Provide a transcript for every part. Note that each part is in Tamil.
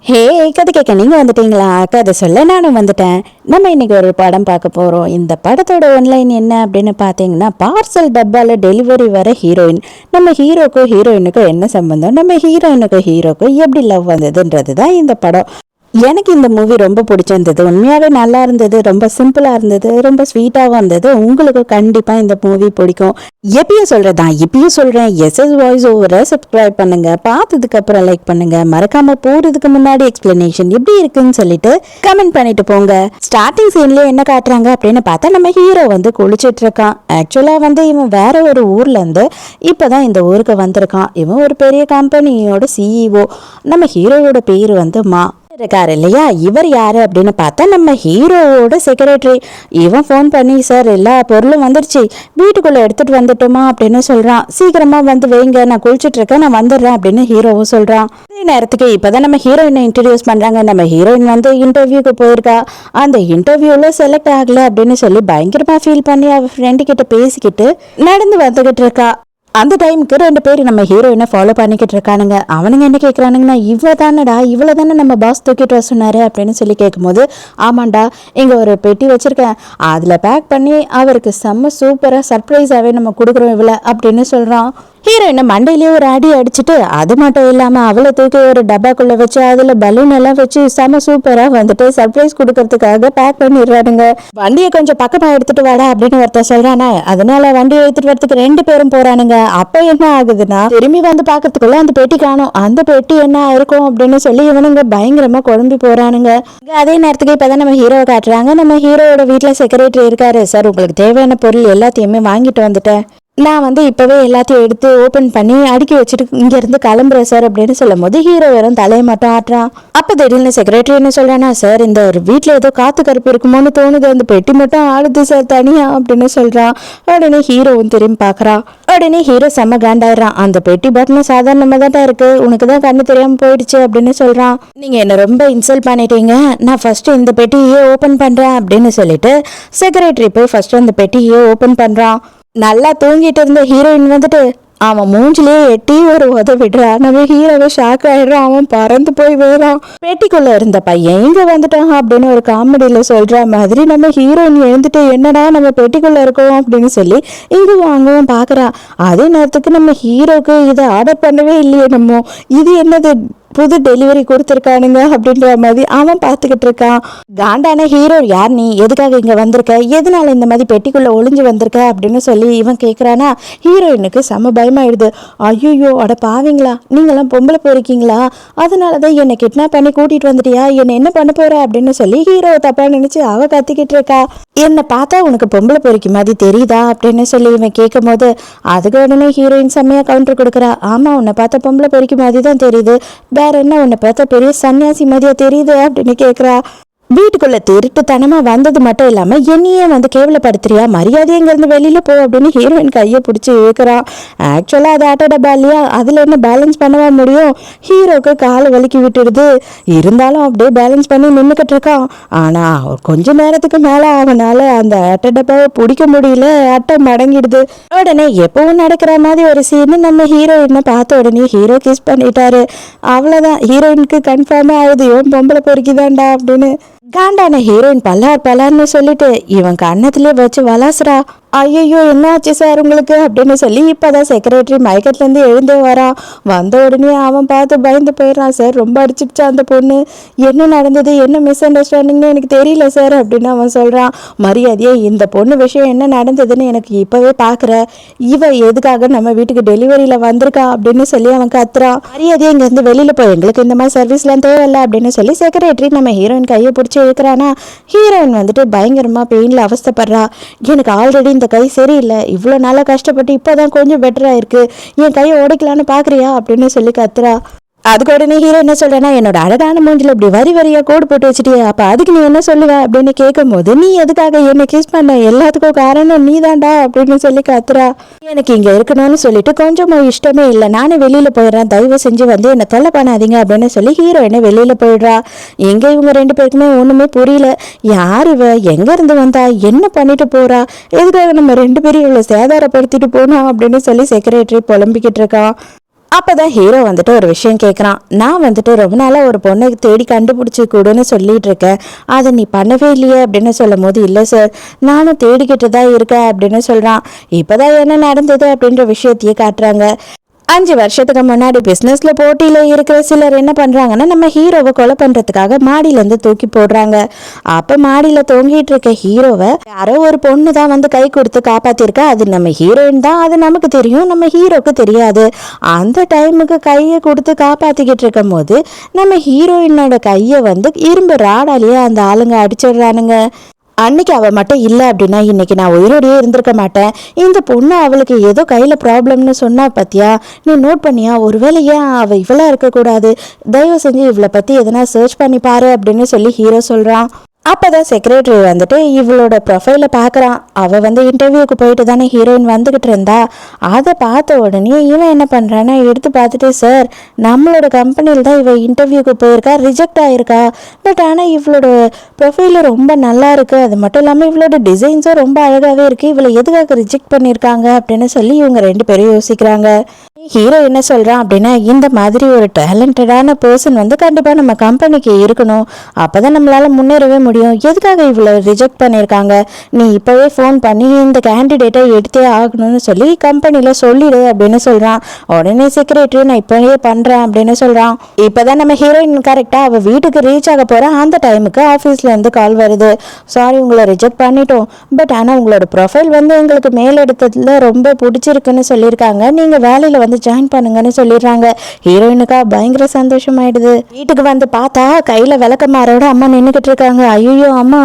ஹே, கதை கேட்க நீங்கள் வந்துட்டீங்களா? கதை சொல்ல நானும் வந்துட்டேன். நம்ம இன்னைக்கு ஒரு படம் பார்க்க போகிறோம். இந்த படத்தோட ஒன்லைன் என்ன அப்படின்னு பார்த்தீங்கன்னா, பார்சல் டப்பாவில் டெலிவரி வர ஹீரோயின். நம்ம ஹீரோக்கும் ஹீரோயினுக்கும் என்ன சம்பந்தம், நம்ம ஹீரோயினுக்கும் ஹீரோக்கும் எப்படி லவ் வந்ததுன்றது தான் இந்த படம். எனக்கு இந்த மூவி ரொம்ப பிடிச்சிருந்தது. உண்மையாகவே நல்லா இருந்தது. ரொம்ப சிம்பிளாக இருந்தது. ரொம்ப ஸ்வீட்டாகவும் இருந்தது. உங்களுக்கு கண்டிப்பாக இந்த மூவி பிடிக்கும். எப்பயும் சொல்கிறதான் இப்பயும் சொல்கிறேன், எஸ்எஸ் வாய்ஸ் ஓவரை சப்ஸ்கிரைப் பண்ணுங்கள். பார்த்ததுக்கப்புறம் லைக் பண்ணுங்கள். மறக்காமல் போகிறதுக்கு முன்னாடி எக்ஸ்பிளனேஷன் எப்படி இருக்குன்னு சொல்லிட்டு கமெண்ட் பண்ணிட்டு போங்க. ஸ்டார்டிங் சீன்லேயே என்ன காட்டுறாங்க அப்படின்னு பார்த்தா, நம்ம ஹீரோ வந்து குளிச்சிட்டு இருக்கான். ஆக்சுவலாக வந்து இவன் வேற ஒரு ஊர்லேருந்து இப்போ தான் இந்த ஊருக்கு வந்திருக்கான். இவன் ஒரு பெரிய கம்பெனியோட சிஇஓ. நம்ம ஹீரோவோட பேர் வந்து மா இருக்காரு இல்லையா. இவர் யாரு அப்படின்னு பார்த்தா, நம்ம ஹீரோவோட செக்ரட்டரி. இவன் ஃபோன் பண்ணி, சார் எல்லா பொருளும் வந்துருச்சு, வீட்டுக்குள்ள எடுத்துட்டு வந்துட்டோமா அப்படின்னு சொல்றான். சீக்கிரமா வந்து வைங்க, நான் குளிச்சுட்டு இருக்கேன், நான் வந்துடுறேன் அப்படின்னு ஹீரோவும் சொல்றான். அதே நேரத்துக்கு இப்பதான் நம்ம ஹீரோயினை இன்ட்ரடியூஸ் பண்றாங்க. நம்ம ஹீரோயின் வந்து இன்டர்வியூக்கு போயிருக்கா. அந்த இன்டர்வியூல செலக்ட் ஆகல அப்படின்னு சொல்லி பயங்கரமா ஃபீல் பண்ணி அவ ஃப்ரெண்டு கிட்ட பேசிக்கிட்டு நடந்து வந்துகிட்டு இருக்கா. அந்த டைமுக்கு ரெண்டு பேர் நம்ம ஹீரோயினை ஃபாலோ பண்ணிக்கிட்டு இருக்கானுங்க. அவனுங்க என்ன கேட்குறானுங்கன்னா, இவ்வளோ தானே நம்ம பாஸ் தூக்கிட்டு வர சொன்னாரு அப்படின்னு சொல்லி கேட்கும்போது, ஆமாண்டா, இங்கே ஒரு பெட்டி வச்சிருக்கேன், அதில் பேக் பண்ணி அவருக்கு செம்ம சூப்பராக சர்ப்ரைஸாகவே நம்ம கொடுக்குறோம் இவ்வளோ அப்படின்னு சொல்கிறான். ஹீரோயினை மண்டையிலேயே ஒரு அடி அடிச்சுட்டு, அது மட்டும் இல்லாமல் அவளை தூக்கி ஒரு டப்பாக்குள்ளே வச்சு அதில் பலூன் எல்லாம் வச்சு செம சூப்பராக வந்துட்டு சர்ப்ரைஸ் கொடுக்கறதுக்காக பேக் பண்ணிடுறானுங்க. வண்டியை கொஞ்சம் பக்கமாக எடுத்துட்டு வாடா அப்படின்னு ஒருத்தர் சொல்றானா. அதனால வண்டியை எடுத்துட்டு வரதுக்கு ரெண்டு பேரும் போறானுங்க. அப்ப என்ன ஆகுதுன்னா, திரும்பி வந்து பாக்கிறதுக்குள்ள அந்த பெட்டி காணும். அந்த பெட்டி என்ன இருக்கும் அப்படின்னு சொல்லி இவனுங்க பயங்கரமா குழம்பி போறானுங்க. அதே நேரத்துக்கு இப்பதான் நம்ம ஹீரோவை காட்டுறாங்க. நம்ம ஹீரோவோட வீட்டுல செக்ரட்டரி இருக்காரு. சார், உங்களுக்கு தேவையான பொருள் எல்லாத்தையுமே வாங்கிட்டு வந்துட்டேன், நான் வந்து இப்போவே எல்லாத்தையும் எடுத்து ஓப்பன் பண்ணி அடுக்கி வச்சுட்டு இங்கேருந்து கிளம்புறேன் சார் அப்படின்னு சொல்லும் போது, ஹீரோ வெறும் தலையை மட்டும் ஆட்டுறான். அப்போ திடீர்னு செக்ரட்டரி என்ன சொல்கிறானா, சார் இந்த ஒரு வீட்டில் ஏதோ காற்று கருப்பு இருக்குமோன்னு தோணுது, அந்த பெட்டி மட்டும் ஆடுது சார் தனியா அப்படின்னு சொல்கிறான். உடனே ஹீரோவும் திரும்பி பார்க்குறான். உடனே ஹீரோ செம்ம காண்டாயிடுறான். அந்த பெட்டி பட்டனும் சாதாரணமாக தான் இருக்கு, உனக்கு தான் கண்ணு தெரியாமல் போயிடுச்சு அப்படின்னு சொல்கிறான். நீங்கள் என்ன ரொம்ப இன்சல்ட் பண்ணிட்டீங்க, நான் ஃபர்ஸ்ட் இந்த பெட்டியே ஓப்பன் பண்ணுறேன் அப்படின்னு சொல்லிட்டு செக்ரட்டரி போய் ஃபர்ஸ்ட் அந்த பெட்டியே ஓப்பன் பண்ணுறான். நல்லா தூங்கிட்டு இருந்த ஹீரோயின் வந்துட்டு அவன் மூஞ்சிலே எட்டி ஒரு விடுறா. நம்ம ஹீரோவை ஷாக் ஆயிடுறான். அவன் பறந்து போய் வேறான். பெட்டிக்குள்ள இருந்த பையன் இங்க வந்துட்டான் அப்படின்னு ஒரு காமெடியில சொல்ற மாதிரி நம்ம ஹீரோயின் எழுந்துட்டு, என்னடா நம்ம பெட்டிக்குள்ள இருக்கோம் அப்படின்னு சொல்லி இங்க வாங்கவும் பாக்குறா. அதே நேரத்துக்கு நம்ம ஹீரோக்கு இதை ஆர்டர் பண்ணவே இல்லையே, நம்ம இது என்னது புது டெலிவரி கொடுத்துருக்கானுங்க அப்படின்ற மாதிரி அவன் பார்த்துக்கிட்டு இருக்கான். காண்டான ஹீரோ, யார் நீ, எதுக்காக இங்கே வந்திருக்க, எதனால இந்த மாதிரி பெட்டிக்குள்ளே ஒளிஞ்சு வந்திருக்க அப்படின்னு சொல்லி இவன் கேட்குறானா. ஹீரோயினுக்கு செம்ம பயமாயிடுது. ஐயோ, அட பாவீங்களா, நீங்களாம் பொம்பளை போயிருக்கீங்களா, அதனால தான் என்னை கிட்னாப் பண்ணி கூட்டிகிட்டு வந்துட்டியா, என்னை என்ன பண்ண போற அப்படின்னு சொல்லி ஹீரோவை தப்பாக நினச்சி அவ கத்திக்கிட்டு இருக்கா. என்னை பார்த்தா உனக்கு பொம்பளை பொறிக்க மாதிரி தெரியுதா அப்படின்னு சொல்லி இவன் கேட்கும் போது, அதுக்கு உடனே ஹீரோயின் செம்மையாக கவுண்டர் கொடுக்குறா. ஆமாம், உன்னை பார்த்தா பொம்பளை பொறிக்க மாதிரி தான் தெரியுது, வேற என்ன உன்னை பார்த்தா பெரிய சன்னியாசி மாதிரியா தெரியுது அப்படின்னு கேட்குறா. வீட்டுக்குள்ள திருட்டுத்தனமா வந்தது மட்டும் இல்லாம என்னையே வந்து கேவலப்படுத்துறியா, மரியாதை இருந்து வெளியில போ அப்படின்னு ஹீரோயின் கையை பிடிச்சி இழுக்கிறான். ஆக்சுவலா அது ஆட்டோ டப்பா இல்லையா, அதுல என்ன பேலன்ஸ் பண்ணவா முடியும். ஹீரோக்கு காலை வலிக்கி விட்டுடுது. இருந்தாலும் அப்படியே பேலன்ஸ் பண்ணி நின்றுக்கிட்டு இருக்கான். ஆனா கொஞ்ச நேரத்துக்கு மேல அவனால அந்த ஆட்டோ டப்பாவை பிடிக்க முடியல, அட்டை மடங்கிடுது. உடனே எப்பவும் நடக்கிற மாதிரி ஒரு சீன், நம்ம ஹீரோயினை பார்த்த உடனே ஹீரோ கிஸ் பண்ணிட்டாரு. அவ்வளவுதான், ஹீரோயினுக்கு கன்ஃபார்மா ஆகுது இவன் பொம்பளை பொறுக்கிதான்டா அப்படின்னு. காண்டான ஹீரோயின் பல்லார்னு சொல்லிட்டு இவன் கண்ணத்திலே வச்சு வளாசுறா. ஐயோ, என்ன ஆச்சு சார் உங்களுக்கு அப்படின்னு சொல்லி இப்போதான் செக்ரட்டரி மயக்கத்துலேருந்து எழுந்தே வரான். வந்த உடனே அவன் பார்த்து பயந்து போயிடறான். சார், ரொம்ப அடிச்சிடுச்சா அந்த பொண்ணு, என்ன நடந்தது, என்ன மிஸ் அண்டர்ஸ்டாண்டிங்னு எனக்கு தெரியல சார் அப்படின்னு அவன் சொல்கிறான். மரியாதையே இந்த பொண்ணு விஷயம் என்ன நடந்ததுன்னு எனக்கு இப்போவே பார்க்குற, இவ எதுக்காக நம்ம வீட்டுக்கு டெலிவரியில் வந்திருக்கா அப்படின்னு சொல்லி அவன் கத்துறான். மரியாதையே இங்கேருந்து வெளியில் போய், எங்களுக்கு இந்த மாதிரி சர்வீஸ்லாம் தேவையில்லை அப்படின்னு சொல்லி செக்ரட்டரி நம்ம ஹீரோயின் கையை பிடிச்சி இழுக்கிறானா. ஹீரோயின் வந்துட்டு பயங்கரமாக பெயினில் அவஸ்தப்படுறா. எனக்கு ஆல்ரெடி இந்த கை சரியில்லை, இவ்வளோ நாளாக கஷ்டப்பட்டு இப்போதான் கொஞ்சம் பெட்டராக இருக்கு, என் கையை உடைக்கலான்னு பார்க்குறியா அப்படின்னு சொல்லி கத்துறா. அதுக்கு உடனே ஹீரோ என்ன சொல்றேன்னா, என்னோட அழகான மூஞ்சில் இப்படி வரியா கோடு போட்டு வச்சுட்டியா, அப்போ அதுக்கு நீ என்ன சொல்லுவ அப்படின்னு கேட்கும் போது, நீ எதுக்காக என்னை கிஸ் பண்ண, எல்லாத்துக்கும் காரணம் நீ தான்டா அப்படின்னு சொல்லி கத்துறா. எனக்கு இங்கே இருக்கணும்னு சொல்லிட்டு கொஞ்சமும் இஷ்டமே இல்லை, நானே வெளியில் போயிடுறேன், தயவு செஞ்சு வந்து என்னை தொல்லை பண்ணாதீங்க அப்படின்னு சொல்லி ஹீரோயினை வெளியில் போயிடுறா. எங்கே இவங்க ரெண்டு பேருக்குமே ஒன்றுமே புரியல. யார் இவ, எங்கேருந்து வந்தா, என்ன பண்ணிட்டு போறா, எதுக்காக நம்ம ரெண்டு பேரும் இவ்வளோ சேதாரப்படுத்திட்டு போனோம் அப்படின்னு சொல்லி செக்ரட்டரி புலம்பிக்கிட்டு இருக்கான். அப்பதான் ஹீரோ வந்துட்டு ஒரு விஷயம் கேட்குறான். நான் வந்துட்டு ரொம்ப நாளாக ஒரு பொண்ணை தேடி கண்டுபிடிச்சி கொடுன்னு சொல்லிட்டு இருக்கேன், அதை நீ பண்ணவே இல்லையே அப்படின்னு சொல்லும் போது, இல்லை சார் நானும் தேடிக்கிட்டு தான் இருக்கேன் அப்படின்னு சொல்கிறான். இப்போதான் என்ன நடந்தது அப்படின்ற விஷயத்தையே காட்டுறாங்க. 5 வருஷத்துக்கு முன்னாடி பிஸ்னஸ்ல போட்டியில இருக்கிற சிலர் என்ன பண்றாங்கன்னா, நம்ம ஹீரோவை கொலை பண்றதுக்காக மாடியில இருந்து தூக்கி போடுறாங்க. அப்ப மாடியில தொங்கிட்டு இருக்க ஹீரோவை யாரோ ஒரு பொண்ணு தான் வந்து கை கொடுத்து காப்பாத்திருக்கா. அது நம்ம ஹீரோயின் தான், அது நமக்கு தெரியும், நம்ம ஹீரோக்கு தெரியாது. அந்த டைமுக்கு கையை கொடுத்து காப்பாத்திக்கிட்டு இருக்கும் போது நம்ம ஹீரோயினோட கையை வந்து இரும்பு ராடாலேயே அந்த ஆளுங்க அடிச்சிடுறானுங்க. அன்னைக்கு அவள் மட்டும் இல்லை அப்படின்னா இன்னைக்கு நான் உயிரோடையே இருந்திருக்க மாட்டேன். இந்த பொண்ணு அவளுக்கு ஏதோ கையில் ப்ராப்ளம்னு சொன்னா பத்தியா, நீ நோட் பண்ணியா, ஒருவேளை ஏன் அவள் இவளா இருக்கக்கூடாது, தயவு செஞ்சு இவளை பற்றி எதனா சர்ச் பண்ணி பாரு அப்படின்னு சொல்லி ஹீரோ சொல்கிறான். அப்போதான் செக்ரட்டரி வந்துட்டு இவளோட ப்ரொஃபைலை பார்க்குறான். அவள் வந்து இன்டர்வியூக்கு போயிட்டு தானே ஹீரோயின் வந்துக்கிட்டு இருந்தா. அதை பார்த்த உடனே இவன் என்ன பண்ணுறான்னா எடுத்து பார்த்துட்டு, சார் நம்மளோட கம்பெனியில் தான் இவள் இன்டர்வியூக்கு போயிருக்கா, ரிஜெக்ட் ஆகிருக்கா. பட் ஆனால் இவளோட ப்ரொஃபைலு ரொம்ப நல்லா இருக்குது, அது மட்டும் இல்லாமல் இவளோட டிசைன்ஸும் ரொம்ப அழகாகவே இருக்குது, இவளை எதுக்காக ரிஜெக்ட் பண்ணியிருக்காங்க அப்படின்னு சொல்லி இவங்க 2 பேரும் யோசிக்கிறாங்க. ஹீரோ என்ன சொல்கிறான் அப்படின்னா, இந்த மாதிரி ஒரு டேலண்டடான பர்சன் வந்து கண்டிப்பாக நம்ம கம்பெனிக்கு இருக்கணும், அப்போ தான் நம்மளால் முன்னேறவே முடியும். எதுக்காக இவ்வளோ ரிஜெக்ட் பண்ணியிருக்காங்க, நீ இப்போவே ஃபோன் பண்ணி இந்த கேண்டிடேட்டை எடுத்தே ஆகணும்னு சொல்லி கம்பெனியில் சொல்லிடு அப்படின்னு சொல்கிறான். உடனே செக்ரட்டரி நான் இப்போவே பண்ணுறேன் அப்படின்னு சொல்கிறான். இப்போ தான் நம்ம ஹீரோயின் கரெக்டாக அவள் வீட்டுக்கு ரீச் ஆக போகிறான். அந்த டைமுக்கு ஆஃபீஸ்லேருந்து கால் வருது. சாரி உங்களை ரிஜெக்ட் பண்ணிட்டோம், பட் ஆனால் உங்களோட ப்ரொஃபைல் வந்து எங்களுக்கு மேலெடுத்ததில் ரொம்ப பிடிச்சிருக்குன்னு சொல்லியிருக்காங்க, நீங்கள் வேலையில் வந்து ஜாயின் பண்ணுங்கன்னு சொல்லிடுறாங்க. ஹீரோயினுக்கா பயங்கர சந்தோஷமாயிடுது. வீட்டுக்கு வந்து பார்த்தா கையில விளக்கமாரோட அம்மா நின்றுக்கிட்டு இருக்காங்க. ஐயோ அம்மா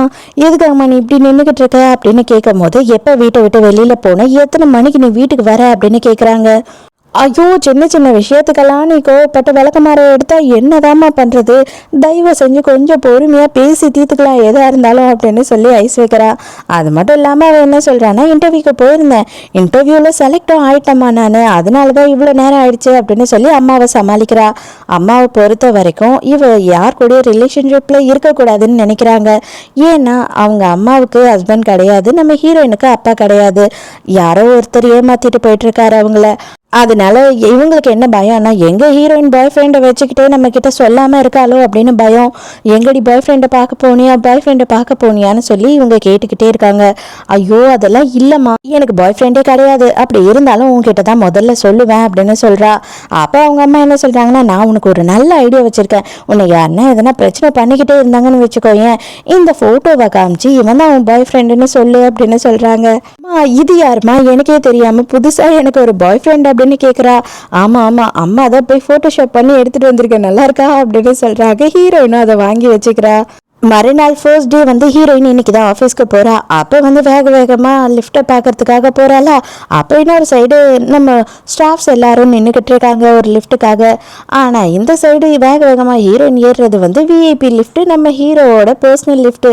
எதுக்கு அம்மா நீ இப்படி நின்றுக்கிட்டு இருக்க அப்படின்னு கேட்கும் போது, எப்போ வீட்டை விட்டு வெளியில போன, எத்தனை மணிக்கு நீ வீட்டுக்கு வர அப்படின்னு கேட்குறாங்க. ஐயோ சின்ன சின்ன விஷயத்துக்கெல்லாம் நீ கோவப்பட்டு விளக்கமாற எடுத்தா என்னதாம்மா பண்ணுறது, தயவு செஞ்சு கொஞ்சம் பொறுமையாக பேசி தீர்த்துக்கலாம் எதாக இருந்தாலும் அப்படின்னு சொல்லி ஐஸ் வைக்கிறா. அது மட்டும் இல்லாமல் அவள் என்ன சொல்கிறான்னா, இன்டர்வியூக்கு போயிருந்தேன், இன்டர்வியூவில் செலக்டும் ஆகிட்டம்மா நான், அதனால தான் இவ்வளோ நேரம் ஆயிடுச்சு அப்படின்னு சொல்லி அம்மாவை சமாளிக்கிறா. அம்மாவை பொறுத்த வரைக்கும் இவ யார் கூட ரிலேஷன்ஷிப்பில் இருக்கக்கூடாதுன்னு நினைக்கிறாங்க. ஏன்னா அவங்க அம்மாவுக்கு ஹஸ்பண்ட் கிடையாது, நம்ம ஹீரோயினுக்கு அப்பா கிடையாது, யாரோ ஒருத்தர் ஏமாற்றிட்டு போயிட்டுருக்காரு அவங்கள. அதனால இவங்களுக்கு என்ன பயம்னா, எங்கள் ஹீரோயின் பாய் ஃப்ரெண்டை வச்சுக்கிட்டே நம்ம கிட்ட சொல்லாமல் இருக்காளோ அப்படின்னு பயம். எங்கடி பாய் ஃப்ரெண்டை பார்க்க போனியா, பாய் ஃப்ரெண்டை பார்க்க போனியான்னு சொல்லி இவங்க கேட்டுக்கிட்டே இருக்காங்க. ஐயோ அதெல்லாம் இல்லைம்மா, எனக்கு பாய் ஃப்ரெண்டே கிடையாது, அப்படி இருந்தாலும் உங்ககிட்ட தான் முதல்ல சொல்லுவேன் அப்படின்னு சொல்கிறா. அப்போ அவங்க அம்மா என்ன சொல்கிறாங்கன்னா, நான் உனக்கு ஒரு நல்ல ஐடியா வச்சுருக்கேன், உன்னை யாருன்னா எதனா பிரச்சனை பண்ணிக்கிட்டே இருந்தாங்கன்னு வச்சுக்கோயேன், இந்த ஃபோட்டோவை காமிச்சு இவன் தான் அவன் பாய் ஃப்ரெண்டுன்னு சொல்லு அப்படின்னு சொல்கிறாங்க. இது யாருமா, எனக்கே தெரியாமல் புதுசாக எனக்கு ஒரு பாய் ஃப்ரெண்ட் அப்படின்னு கேட்குறா. ஆமாம் ஆமாம் அம்மா அதை போய் ஃபோட்டோஷாப் பண்ணி எடுத்துகிட்டு வந்திருக்கேன், நல்லா இருக்கா அப்படின்னு சொல்கிறாங்க. ஹீரோயினும் அதை வாங்கி வச்சுக்கிறா. மறுநாள் ஃபர்ஸ்ட் டே வந்து ஹீரோயின் இன்னைக்கு தான் ஆஃபீஸ்க்கு போகிறா. அப்போ வந்து வேகமாக லிஃப்ட்டை பார்க்கறதுக்காக போகிறாளா. அப்போ இன்னொரு சைடு நம்ம ஸ்டாஃப்ஸ் எல்லாரும் நின்றுக்கிட்டு இருக்காங்க ஒரு லிஃப்ட்டுக்காக. ஆனால் இந்த சைடு வேகமாக ஹீரோயின் ஏறுறது வந்து விஐபி லிஃப்ட்டு, நம்ம ஹீரோவோட பர்சனல் லிஃப்ட்டு.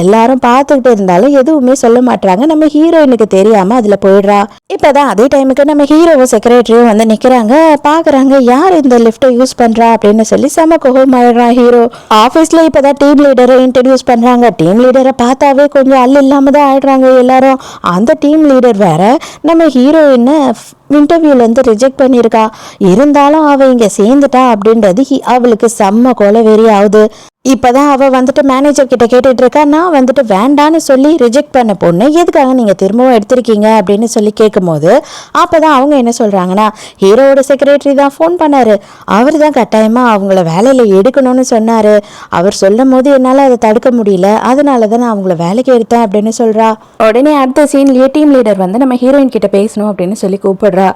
எல்லாரும் பார்த்துக்கிட்டு இருந்தாலும் எதுவுமே சொல்ல மாட்டாங்க. நம்ம ஹீரோயினுக்கு தெரியாமல் அதில் போயிடுறா. இப்போ தான் அதே டைமுக்கு நம்ம ஹீரோவும் செக்ரட்டரியும் வந்து நிற்கிறாங்க. பார்க்குறாங்க யார் இந்த லிஃப்ட்டை யூஸ் பண்ணுறா அப்படின்னு சொல்லி செம கோபமாயிடுறான் ஹீரோ. ஆஃபீஸில் இப்போ தான் டீம் லீடர் இன்ட்ரடியூஸ் பண்றாங்க. டீம் லீடரை பார்த்தாவே கொஞ்சம் அல்ல இல்லாம தான் ஆயிடுறாங்க எல்லாரும். அந்த டீம் லீடர் வேற நம்ம ஹீரோயினை இன்டர்வியூலேருந்து ரிஜெக்ட் பண்ணியிருக்கா. இருந்தாலும் அவள் இங்கே சேர்ந்துட்டா அப்படின்றது அவளுக்கு செம்ம கொலவெறி ஆகுது. இப்போதான் அவள் வந்துட்டு மேனேஜர் கிட்ட கேட்டுட்டு இருக்கா, நான் வந்துட்டு வேண்டான்னு சொல்லி ரிஜெக்ட் பண்ண பொண்ணு எதுக்காக நீங்கள் திரும்பவும் எடுத்திருக்கீங்க அப்படின்னு சொல்லி கேட்கும் போது, அப்போ தான் அவங்க என்ன சொல்கிறாங்கன்னா, ஹீரோவோட செக்ரட்டரி தான் ஃபோன் பண்ணார், அவர் தான் கட்டாயமாக அவங்கள வேலையில் எடுக்கணும்னு சொன்னார், அவர் சொல்லும் போது என்னால் அதை தடுக்க முடியல, அதனால தான் நான் அவங்கள வேலைக்கு எடுத்தேன் அப்படின்னு சொல்கிறா. உடனே அடுத்த சீன்லேயே டீம் லீடர் வந்து நம்ம ஹீரோயின் கிட்ட பேசணும் அப்படின்னு சொல்லி கூப்பிடுறா.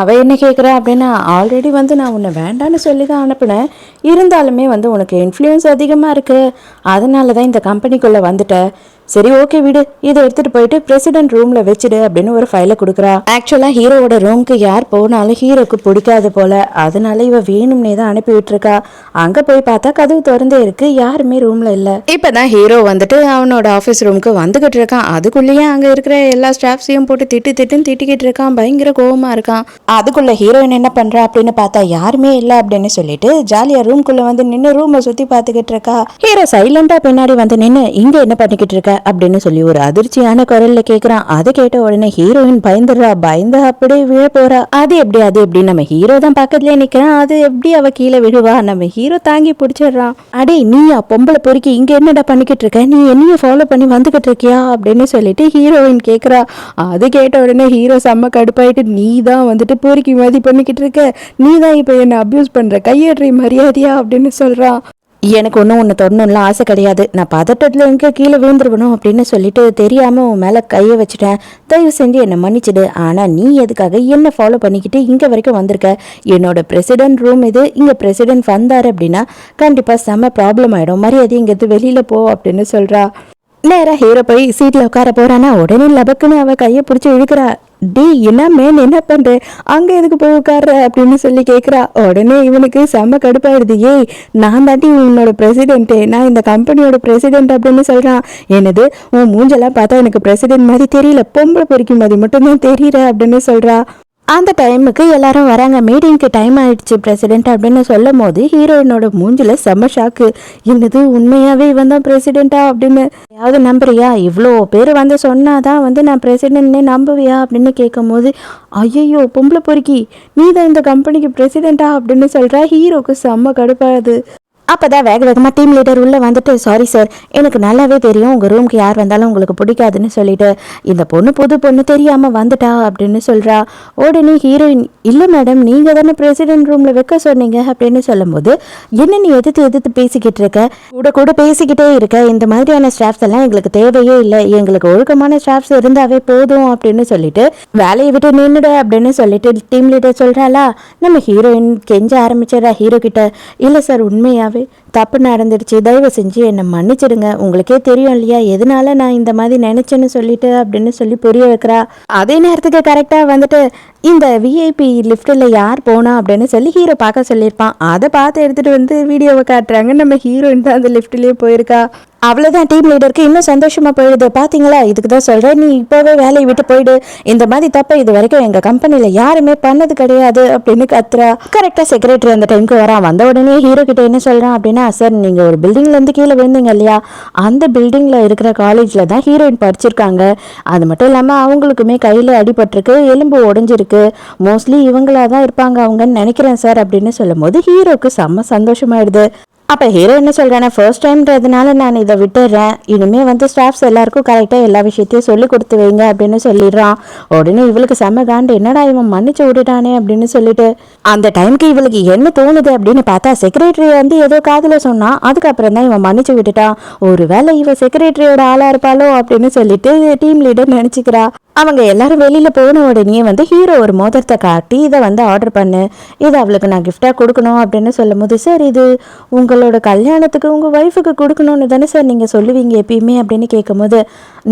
அவள் என்ன கேட்குறா அப்படின்னா, ஆல்ரெடி வந்து நான் உன்னை வேண்டான்னு சொல்லி தான் அனுப்பினேன், இருந்தாலுமே வந்து உனக்கு இன்ஃப்ளூயன்ஸ் அதிகமாக இருக்குது, அதனால தான் இந்த கம்பெனிக்குள்ளே வந்துட்டேன், சரி ஓகே விடு, இதை எடுத்துகிட்டு போயிட்டு பிரசிடென்ட் ரூமில் வச்சுடு அப்படின்னு ஒரு ஃபைலை கொடுக்குறா. ஆக்சுவலாக ஹீரோவோட ரூமுக்கு யார் போனாலும் ஹீரோக்கு பிடிக்காது போல், அதனால இவ வேணும்னே தான் அனுப்பி விட்டுருக்கா. அங்கே போய் பார்த்தா கதவு திறந்தே இருக்கு, யாருமே ரூமில் இல்லை. இப்போ தான் ஹீரோ வந்துட்டு அவனோட ஆஃபீஸ் ரூமுக்கு வந்துக்கிட்டு இருக்கான். அதுக்குள்ளேயே அங்கே இருக்கிற எல்லா ஸ்டாஃப்ஸையும் போட்டு திட்டிக்கிட்டு இருக்கான், பயங்கர கோவமாக இருக்கான். அதுக்குள்ளே ஹீரோயின் என்ன பண்ணுறா அப்படின்னு பார்த்தா யாருமே இல்லை அப்படின்னு சொல்லிட்டு ஜாலியாக ரூம்குள்ளே வந்து நின்று ரூமை சுற்றி பார்த்துக்கிட்டு இருக்கா. ஹீரோ சைலண்டாக பின்னாடி வந்து நின்று இங்கே என்ன பண்ணிக்கிட்டு இருக்கா, அப்படின்னு சொல்லி ஒரு அதிர்ச்சியான குரல்ல கேக்குறான். அதை கேட்ட உடனே ஹீரோயின் பயந்துடுறா. பயந்து அப்படியே விழ போறா. அது எப்படி நம்ம ஹீரோ தான் பக்கத்துலயே நிக்கிறான். அது எப்படி அவ கீழே விழுவா? நம்ம ஹீரோ தாங்கி பிடிச்சிடுறான். அடே நீயா பொம்பளை பொறுக்கி இங்க என்னடா பண்ணிக்கிட்டு இருக்க? நீ என்னையும் ஃபாலோ பண்ணி வந்துகிட்டு இருக்கியா அப்படின்னு சொல்லிட்டு ஹீரோயின் கேக்குறா. அது கேட்ட உடனே ஹீரோ செம்ம கடுப்பாயிட்டு, நீ தான் வந்துட்டு பொறுக்கி மாதிரி பண்ணிக்கிட்டு இருக்க, நீ தான் இப்ப என்ன அபியூஸ் பண்ற, கையேற்றி மரியாதையா அப்படின்னு சொல்றான். எனக்கு ஒன்று தொடணும்லாம் ஆசை கிடையாது. நான் பதட்டத்தில் எங்கே கீழே விழுந்துருக்கணும் அப்படின்னு சொல்லிட்டு தெரியாமல் உன் மேலே கையை வச்சுட்டேன். தயவு செஞ்சு என்னை மன்னிச்சிடு. ஆனால் நீ எதுக்காக என்ன ஃபாலோ பண்ணிக்கிட்டு இங்கே வரைக்கும் வந்திருக்க? என்னோட பிரசிடென்ட் ரூம் இது. இங்கே பிரசிடென்ட் வந்தார் அப்படின்னா கண்டிப்பாக செம்ம ப்ராப்ளம் ஆகிடும். மரியாதை இங்கேருந்து வெளியில் போ அப்படின்னு சொல்கிறா. நேராக ஹீரோ போய் சீட்டில் உட்கார போகிறானா உடனே லபக்குன்னு அவள் கையை பிடிச்சி இழுக்கிறா. டி என்ன மேன் என்ன பண்ற, அங்க எதுக்கு போய் உட்கார்ற அப்படின்னு சொல்லி கேட்குறா. உடனே இவனுக்கு செம்ம கடுப்பாயிடுது. ஏய் நான் தாண்டி உன்னோட பிரசிடென்ட்டு, நான் இந்த கம்பெனியோட பிரசிடென்ட் அப்படின்னு சொல்றான். என்னது உன் மூஞ்செல்லாம் பார்த்தா எனக்கு பிரசிடென்ட் மாதிரி தெரியல, பொம்பளை பொறிக்கும் மாதிரி மட்டும்தான் தெரியற அப்படின்னு சொல்றா. அந்த டைமுக்கு எல்லாரும் வராங்க. மீட்டிங்க்கு டைம் ஆயிடுச்சு பிரசிடென்ட் அப்படின்னு சொல்லும் போது ஹீரோயினோட மூஞ்சில செம்ம ஷாக்கு. என்னது உண்மையாவே இவன் தான் பிரசிடென்ட்டா அப்படின்னு. யாவது நம்புறியா? இவ்வளோ பேர் வந்து சொன்னாதான் வந்து நான் பிரசிடென்ட்னே நம்புவியா அப்படின்னு கேட்கும் போது, ஐயோ பொம்பளை பொறுக்கி நீ தான் இந்த கம்பெனிக்கு பிரசிடென்ட்டா அப்படின்னு சொல்றா. ஹீரோக்கு செம்ம கடுப்பாது. அப்போதான் வேகமாக டீம் லீடர் உள்ளே வந்துட்டு, சாரி சார், எனக்கு நல்லாவே தெரியும் உங்கள் ரூமுக்கு யார் வந்தாலும் உங்களுக்கு பிடிக்காதுன்னு சொல்லிட்டு இந்த பொண்ணு புது பொண்ணு தெரியாமல் வந்துட்டா அப்படின்னு சொல்கிறா. உடனே ஹீரோயின், இல்லை மேடம் நீங்கள் தானே பிரசிடென்ட் ரூமில் வைக்க சொன்னீங்க அப்படின்னு சொல்லும்போது, என்ன நீ எதிர்த்து பேசிக்கிட்டு இருக்க, கூட பேசிக்கிட்டே இருக்க, இந்த மாதிரியான ஸ்டாஃப்ஸ் எல்லாம் எங்களுக்கு தேவையே இல்லை, எங்களுக்கு ஒழுக்கமான ஸ்டாஃப்ஸ் இருந்தாவே போதும் அப்படின்னு சொல்லிட்டு வேலையை விட்டு நின்றுட அப்படின்னு சொல்லிட்டு டீம் லீடர் சொல்கிறாளா. நம்ம ஹீரோயின் கெஞ்ச ஆரம்பிச்சிடறா ஹீரோ கிட்ட. இல்லை சார் உண்மையாகவே தப்பு நடந்துடுச்சு, தயவு செஞ்சு என்னை மன்னிச்சிடுங்க, உங்களுக்கே தெரியும் இல்லையா எதனால நான் இந்த மாதிரி நினைச்சேன்னு சொல்லிட்டு அப்படின்னு சொல்லி புரிய வைக்கிறா. அதே நேரத்துக்கு கரெக்டாக வந்துட்டு இந்த விஐபி லிஃப்ட்டில் யார் போனா அப்படின்னு சொல்லி ஹீரோ பார்க்க சொல்லியிருப்பான். அதை பார்த்து எடுத்துகிட்டு வந்து வீடியோவை காட்டுறாங்க. நம்ம ஹீரோயின் தான் அந்த லிஃப்ட்லேயே போயிருக்கா. அவ்வளோதான் டீம் லீடருக்கு இன்னும் சந்தோஷமா போயிடுது. பார்த்தீங்களா, இதுக்கு தான் சொல்கிறேன், நீ இப்போவே வேலையை விட்டு போயிடு, இந்த மாதிரி தப்பை இது வரைக்கும் எங்கள் கம்பெனியில் யாருமே பண்ணது கிடையாது அப்படின்னு கத்துறா. கரெக்டாக செக்ரட்டரி அந்த டைமுக்கு வரான். வந்த உடனே ஹீரோ கிட்ட என்ன சொல்கிறான் அப்படின்னா, சார் நீங்கள் ஒரு பில்டிங்லேருந்து கீழே விழுந்தீங்க இல்லையா, அந்த பில்டிங்கில் இருக்கிற காலேஜில் தான் ஹீரோயின் படிச்சிருக்காங்க. அது மட்டும் இல்லாமல் அவங்களுக்குமே கையில் அடிபட்டிருக்கு, எலும்பு உடஞ்சிருக்கு, மோஸ்ட்லி இவங்களா தான் இருப்பாங்க அவங்கன்னு நினைக்கிறேன் சார் அப்படின்னு சொல்லும் போது ஹீரோக்கு செம்ம சந்தோஷமாயிடுது. அப்போ ஹீரோ என்ன சொல்கிறேன்னா, ஃபர்ஸ்ட் டைம்ன்றதுனால நான் இதை விட்டுடுறேன், இனிமேல் வந்து ஸ்டாஃப்ஸ் எல்லாருக்கும் கரெக்டாக எல்லா விஷயத்தையும் சொல்லி கொடுத்து வைங்க அப்படின்னு சொல்லிடுறான். உடனே இவளுக்கு செம்ம காண்டு, என்னடா இவன் மன்னிச்சு விட்டுட்டானே அப்படின்னு சொல்லிட்டு அந்த டைமுக்கு இவளுக்கு என்ன தோணுது அப்படின்னு பார்த்தா, செக்ரட்டரி வந்து ஏதோ காதில் சொன்னான், அதுக்கப்புறம் தான் இவன் மன்னிச்சு விட்டுட்டான், ஒரு வேளை இவன் செக்ரட்டரியோட ஆளாக இருப்பாளோ அப்படின்னு சொல்லிட்டு டீம் லீடர் நினச்சிக்கிறா. அவங்க எல்லாரும் வெளியில் போன உடனே வந்து ஹீரோ ஒரு மோதிரத்தை காட்டி, இதை வந்து ஆர்டர் பண்ணு, இதை அவளுக்கு நான் கிஃப்டாக கொடுக்கணும் அப்படின்னு சொல்லும் போது, சார் இது உங்களோட கல்யாணத்துக்கு உங்கள் ஒய்ஃபுக்கு கொடுக்கணும்னு தானே சார் நீங்கள் சொல்லுவீங்க எப்பயுமே அப்படின்னு கேட்கும்போது,